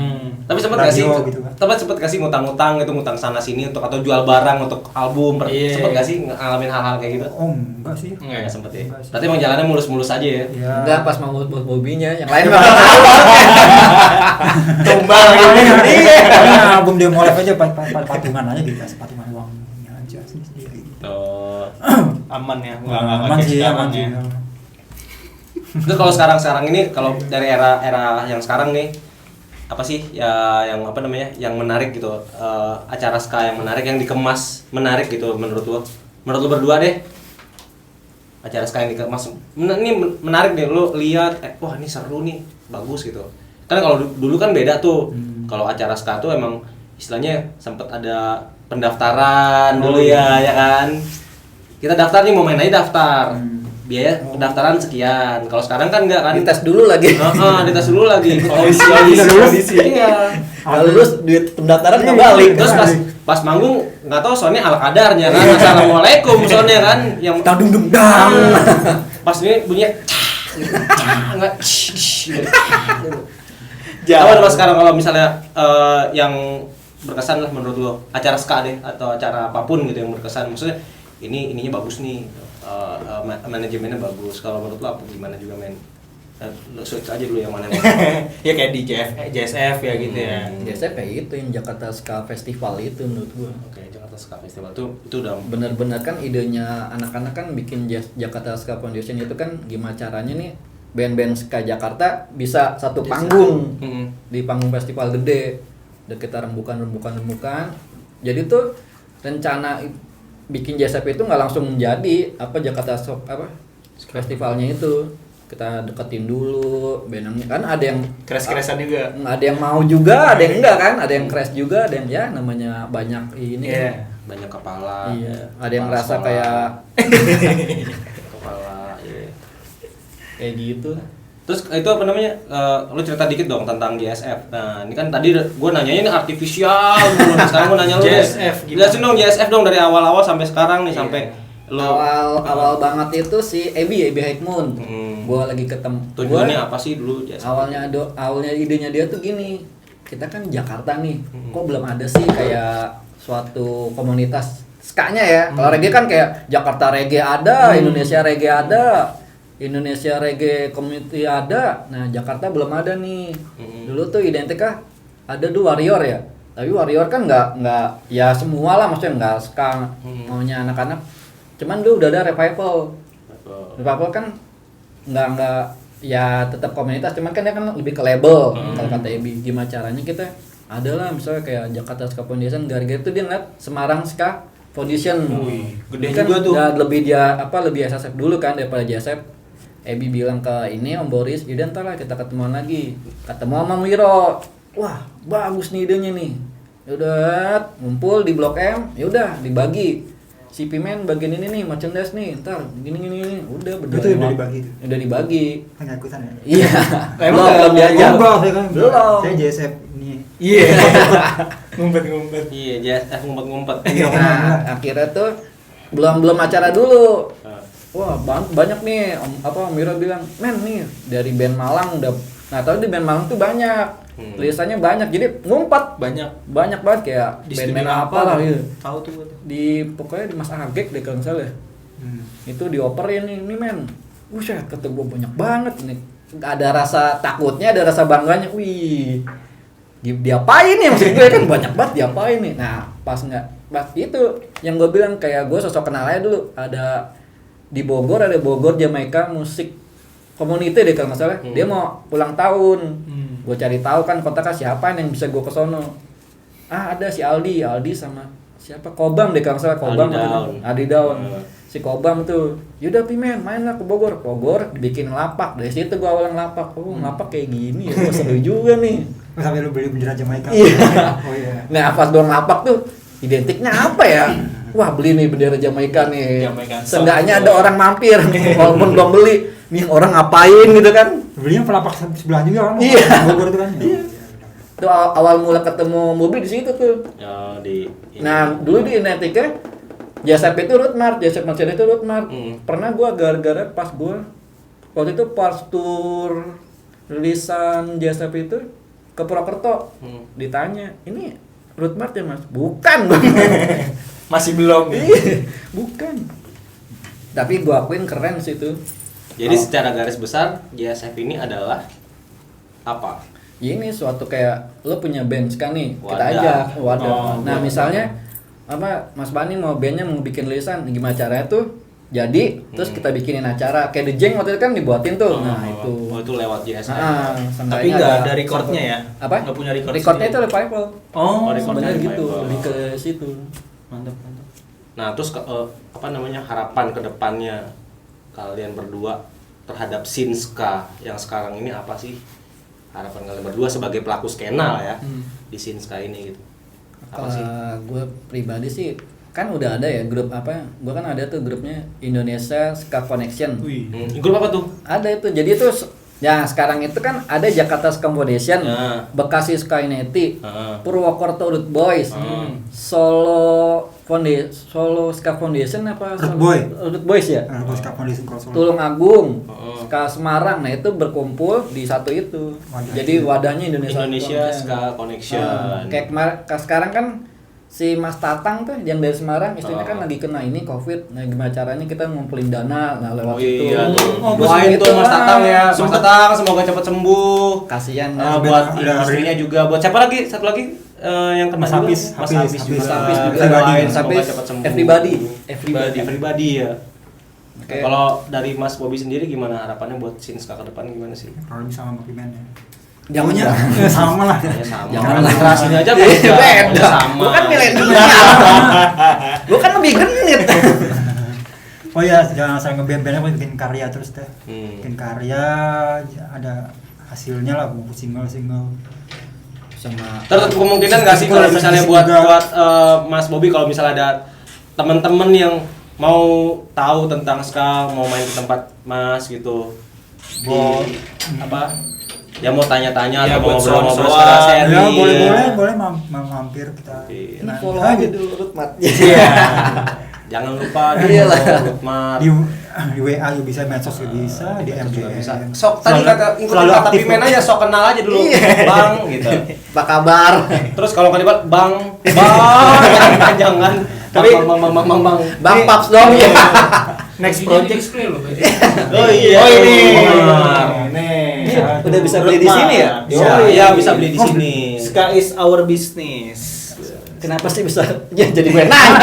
Tapi sempat kasih Radio gitu kan. sempat kasih ngutang-ngutang gitu, ngutang sana sini untuk atau jual barang untuk album. Iya. Sempat gak sih ngalamin hal-hal kayak gitu? Oh, enggak sih. Enggak sempet ya. Enggak sih. Berarti emang jalannya mulus-mulus aja ya. Ya. Enggak pas mau buat mobilnya, yang lain mah. tumbal gitu Iya. Paling album dia mau live aja patungan aja gitu, kasih patungan uangnya aja sendiri. Tuh. aman ya Aman sih, aman sih. Terus kalau sekarang ini kalau dari era yang sekarang nih apa sih ya yang apa namanya yang menarik gitu acara ska yang menarik yang dikemas menarik gitu menurut lo berdua deh acara ska yang dikemas ini menarik deh lo lihat wah ini seru nih bagus gitu kan kalau dulu kan beda tuh kalau acara ska tuh emang istilahnya sempat ada pendaftaran dulu ya kan kita daftar nih mau main aja daftar biaya pendaftaran sekian. Kalau sekarang kan enggak kan? Dites dulu lagi. Dites dulu lagi. Audisi. Iya. Kalau lulus duit pendaftaran nggak balik. Terus pas manggung nggak tahu soalnya ala kadarnya kan. Assalamualaikum soalnya kan yang Dung dung dang. pas ini bunyinya enggak Jangan. apa nama sekarang kalau misalnya yang berkesan lah menurut lo acara ska deh atau acara apapun gitu yang berkesan maksudnya ininya bagus nih manajemennya bagus kalau menurut lo apa gimana juga men lo search aja dulu yang mana ya kayak di JSF ya gitu ya. Biasanya kayak gitu yang Jakarta Ska Festival itu menurut gua. Oke, Jakarta Ska Festival itu udah Bener-bener kan idenya anak-anak kan bikin Jakarta Ska Foundation itu kan gimana caranya nih band-band ska Jakarta bisa satu panggung di panggung festival gede. Udah kita rembukan. Jadi tuh rencana bikin JSF itu nggak langsung menjadi apa Jakarta festivalnya itu kita deketin dulu bandnya kan ada yang Crash-crashan juga. ada yang mau juga ada yang enggak kan ada yang crash juga dan ya namanya banyak ini Iya. banyak kepala iya ada yang kepala ngerasa sekolah, kayak kepala iya. kayak gitu. Terus itu apa namanya? Lu cerita dikit dong tentang JSF. Nah, ini kan tadi gue nanyanya ini artifisial dulu. Sekarang gue nanya lu JSF gimana? jelasin dong JSF dong dari awal-awal sampai sekarang nih sampai lu awal banget itu si Ebi High Moon. Gua lagi ketemu tujuannya apa sih dulu JSF? awalnya idenya dia tuh gini. Kita kan Jakarta nih. Kok belum ada sih kayak suatu komunitas ska-nya ya. Kalau reggae kan kayak Jakarta Reggae ada, Indonesia Reggae ada. Indonesia Reggae Community ada, nah Jakarta belum ada nih. Dulu tuh identikah ada tuh Warrior ya, tapi Warrior kan nggak ya semua lah maksudnya nggak ska maunya anak-anak. Cuman dulu udah ada Revival kan nggak ya tetap komunitas, cuman kan dia kan lebih ke label kalau kata Ebi. Gimana caranya kita adalah misalnya kayak Jakarta Ska Foundation, gara-gara itu dia ngeliat Semarang Ska Foundation. Gede Kan juga tuh. lebih SSF dulu kan daripada JSF. Ebi bilang ke ini Om Boris, yaudah ntar lah kita ketemuan lagi. Ketemu sama Wiro. Wah, bagus nih idenya nih. Yaudah, ngumpul di Blok M, yaudah dibagi. Si Pimen bagian ini nih, merchandise nih, ntar gini. Udah berdua. Itu udah dibagi. Udah dibagi. Nggak ikutan ya. Iya. Emang belum diajak. Enggak, saya kan. Belum. Saya JSF ini. Iya. Ngumpet. Iya, JSF ngumpet-ngumpet. Nah, akhirnya tuh belum acara dulu. Wah, banyak nih Om Miro bilang, "Men nih dari band Malang udah." Nah, tahu di band Malang tuh banyak. Tulisannya banyak. Jadi ngumpet Banyak. banget kayak Di band-band studio apa lah gitu. Tahu tuh gua tuh. Pokoknya di Mas Agek deh kalau nggak salah. Itu dioperin nih men. Buset, kata gua banyak banget nih. ada rasa takutnya, ada rasa bangganya. Wih, diapain nih maksud gue kan banyak banget diapain nih. Nah pas itu yang gue bilang kayak gue sosok kenal aja dulu. Ada di Bogor, ada Bogor Jamaika Musik Community deh kalau nggak salah. Dia mau ulang tahun. Gue cari tahu kan kontaknya siapa yang bisa gue kesono. Ada si Aldi sama siapa, Kobam deh kalau nggak salah. Kobam Aldi Daun. Si Kobam tuh, yaudah Pimen main lah ke Bogor dibikin lapak. Dari situ gue awalnya lapak. Lapak kayak gini ya, gue seru juga nih. Sampai lu beli bendera Jamaika. Iya. Oh iya. Nah pas doang lapak tuh identiknya apa ya? Wah beli nih bendera Jamaika nih. Seenggaknya ada orang mampir walaupun belum beli. Nih orang ngapain gitu kan? Belinya pelapak sebelah juga kan? Iya. Bogor itu kan. Iya. Itu awal mula ketemu Bobby di situ tuh. Nah dulu di Inetika Jasep itu Roadmart, Jasep Mercedes itu Roadmart. Pernah gua gara-gara pas gua waktu itu pas tour rilisan Jasep itu ke Purwokerto, ditanya, ini Roadmart ya mas? Bukan. Masih belum. Iya, bukan. Tapi gua akuin keren sih itu. Jadi secara garis besar JSF ini adalah apa? Ini suatu kayak lo punya band kan nih, kita Wadah. ajak wadah. Nah wadah. misalnya apa Mas Bani mau bandnya mau bikin lisan, gimana caranya tuh? Jadi terus kita bikinin acara kayak The Jeng waktu itu kan dibuatin tuh. Nah itu. Oh itu lewat JSF. Tapi nggak ada recordnya ya? Apa? Nggak punya record Recordnya itu sendiri? revival. Oh, recordnya sebenarnya gitu, revival. lebih ke situ. mantap. Nah terus apa namanya harapan kedepannya kalian berdua terhadap Sinska yang sekarang ini apa sih? Harapan kalian berdua sebagai pelaku skena lah ya di Sinska ini gitu. Apa sih? Gue pribadi sih kan udah ada ya grup apa? Gue kan ada tuh grupnya Indonesia Ska Connection. Grup apa tuh? Ada itu. Jadi itu ya sekarang itu kan ada Jakarta Ska Foundation, Ya. Bekasi Ska Unity, Heeh. Purwokerto Root Boys, Solo Ska Foundation apa? Root Boy. Root Boys ya. Bos kapan di Solo. Tulung Agung, Ska Semarang. Nah itu berkumpul di satu itu. Wadah. Jadi wadahnya Indonesia Ska Connection. Kayak sekarang kan si Mas Tatang tuh yang dari Semarang istrinya kan lagi kena ini COVID. Nah gimana caranya kita ngumpulin dana lewat itu. Iya tuh. Terus Doain gitu, tuh Mas Tatang ya. Mas Sempet- Tatang semoga cepat sembuh. Kasihan Buat ada- istrinya juga. Buat siapa lagi? Satu lagi yang kena Mas juga. Hafiz. Mas Hafiz. Hafiz juga. Mas Hafiz juga. Doain semoga Hafiz, cepat sembuh. everybody ya. Oke. Kalau dari Mas Bobby sendiri gimana harapannya buat Sinska ke depan gimana sih? Kalau bisa sama Pimen ya. Jangannya Sama lah. Ya sama. Jangan lah. Generasinya aja beda. beda. Sama. Gua kan milenial. Gua kan lebih genit. Oh iya, jangan asal ngeband-bandnya bikin karya terus deh. Hmm. Bikin karya ada hasilnya lah, buku single. Sama Terus kemungkinan nggak sih kalau misalnya buat Mas Bobby kalau misalnya ada teman-teman yang mau tahu tentang ska, mau main ke tempat Mas gitu, apa? Ya mau tanya-tanya Ya, atau buat mau ngobrol-ngobrol soal-soal. secara seri. Ya boleh mampir kita. Iya. ini Nah, follow aja. aja dulu Rutmat. Iya. Jangan lupa Iyalah. Rutmat. Di WA juga bisa, medsos juga bisa, di Juga MGM. bisa. Sok tadi kata ikutin selalu kata aktif Pimen kok. aja, sok kenal aja dulu, Iya. Bang gitu. Apa kabar? Terus kalau nggak dibuat Bang, jangan. Tapi- Bang. Bang Paps dong ya. Next project. Oh iya. Oh ini. Benar. Nih. Iya, udah bisa beli di sini ya? Bisa, iya bisa beli di sini. Ska is our business. Kenapa sih bisa ya, jadi gue nanya?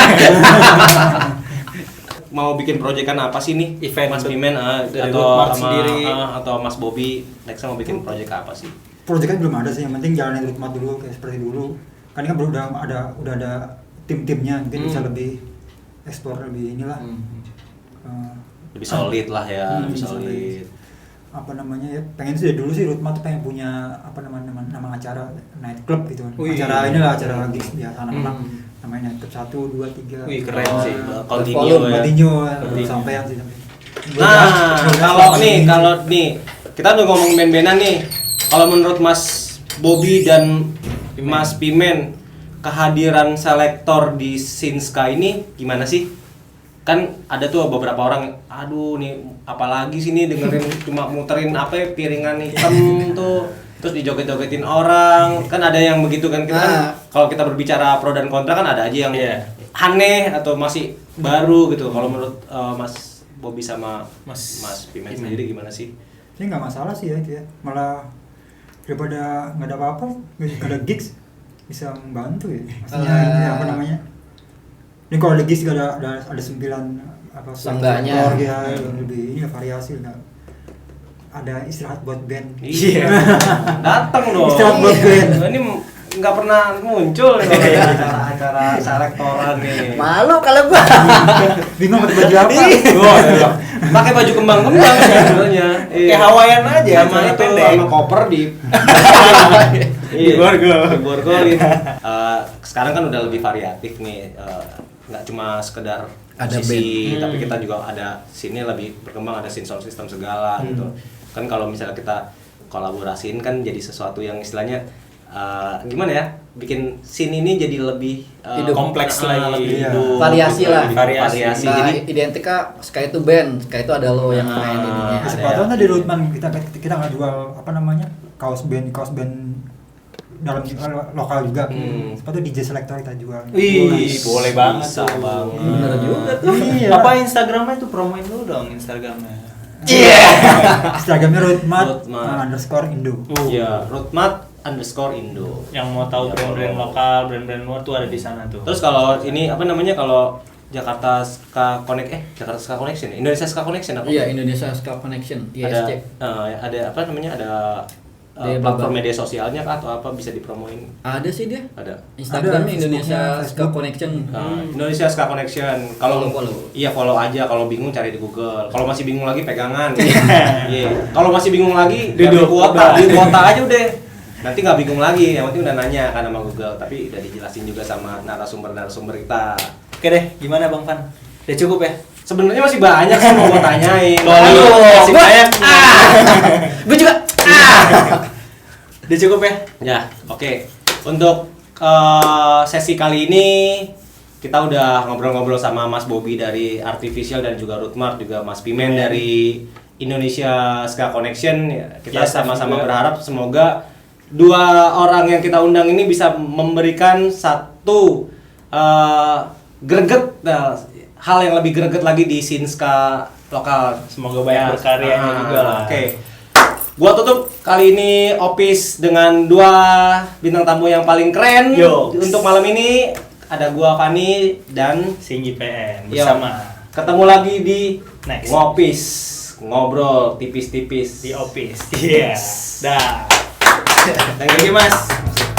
Mau bikin proyekan apa sih nih? Event Mas Pimen dari atau Roadmart sama sendiri. atau Mas Bobby next mau bikin proyek apa sih? Proyeknya belum ada sih, yang penting jalanin Roadmart dulu kayak seperti dulu. Kan ini kan udah ada tim-timnya, mungkin bisa lebih eksplor lebih inilah. Lebih solid lah ya, lebih lebih solid. Apa namanya ya, pengen sih dari dulu sih Roadmart tuh pengen punya apa nama acara night club gitu kan. Wih. Acara inilah acara gigs biar anak-anak namanya night club 1, 2, 3. Wih, keren sih. Continue ya. Continue sampai yang sih sampai. Nah, kalau nih kita udah ngomongin band-bandan nih. Kalau menurut Mas Bobby dan Mas Pimen, kehadiran selektor di Sinska ini gimana sih? Kan ada tuh beberapa orang, aduh nih apalagi sih nih dengerin cuma muterin apa ya, piringan hitam tuh terus dijoget-jogetin orang. Kan ada yang begitu kan, kita kan kalau kita berbicara pro dan kontra kan ada aja yang aneh atau masih baru gitu. Kalau menurut Mas Bobby sama Mas Pimen sendiri gimana sih? Ini nggak masalah sih ya itu ya. Malah daripada nggak ada apa-apa, nggak ada gigs bisa membantu ya. Maksudnya ini apa namanya? Ini kalau ada gigs ada 9 apa Seenggaknya. ya lebih ini variasi lah. Ada istirahat buat band. Iya. Datang dong. Istirahat buat band. Ini nggak pernah muncul nih kalau ada acara selektoran nih. Malu kalau gua. Bingung pakai baju apa? Oh, iya. Pakai baju kembang-kembang sih sebenarnya. Kayak Hawaiian aja sama itu pendek. sama koper di Diborgolin. Sekarang kan udah lebih variatif nih. Nggak cuma sekedar Ada musisi, band. tapi kita juga ada sini lebih berkembang, ada sound system segala gitu. Kan kalau misalnya kita kolaborasiin kan jadi sesuatu yang istilahnya gimana ya, bikin scene ini jadi lebih Hidup. Kompleks lagi. lebih Iya. hidup, Variasi lah. lebih variasi. Nggak Jadi identik Kak, Sky itu band, Sky itu ada lo yang main ininya. ada Sepatunya ya. di Rootman kita nggak jual apa namanya kaos band dalam lokal juga. Sepatu DJ Selector kita jual. Wih, boleh banget Bisa tuh. banget. Bener juga tuh. Iya. Apa Instagramnya tuh, promoin dulu dong Instagramnya. Instagramnya Rootmat Rootmat. _Indo. Iya, Rootmat_Indo. Yang mau tahu Ya, brand-brand follow. lokal, brand-brand luar tuh ada di sana tuh. Terus kalau ini apa namanya, kalau Jakarta Ska Jakarta Ska Connection, Indonesia Ska Connection apa? Iya, Indonesia Ska Connection, Ada ISC. ada apa namanya, ada Dia platform bakal- media sosialnya kah atau apa bisa dipromoin? Ada sih dia. Ada. Instagramnya Ada, Indonesia Facebooknya, Ska Facebook. Connection. Indonesia Ska Connection. Kalau Follow. iya follow aja, kalau bingung cari di Google. Kalau masih bingung lagi pegangan. Iya. Kalau masih bingung lagi Duduk, kuota, udah. di kuota aja udah. Nanti nggak bingung lagi, yang penting udah nanya kan sama Google, tapi udah dijelasin juga sama narasumber kita. Oke deh, gimana Bang Fan? Udah cukup ya? Sebenarnya masih banyak sih mau gua tanyain. Aduh, masih banyak. Gue juga. Udah cukup ya? Ya, oke. Untuk sesi kali ini kita udah ngobrol-ngobrol sama Mas Bobby dari Artificial dan juga Rootmart, juga Mas Pimen dari Indonesia Ska Connection. Ya, kita Ya, staff sama-sama juga. berharap semoga dua orang yang kita undang ini bisa memberikan satu greget, hal yang lebih greget lagi di scene ska lokal. Semoga banyak berkaryanya juga lah. Oke. Gua tutup kali ini Opis dengan dua bintang tamu yang paling keren. Yo. Untuk malam ini ada gua Fani dan Singgi PN Yo. bersama Ketemu lagi di Next. Ngopis, ngobrol tipis-tipis di Opis. Iya. Dah. Thank you Mas.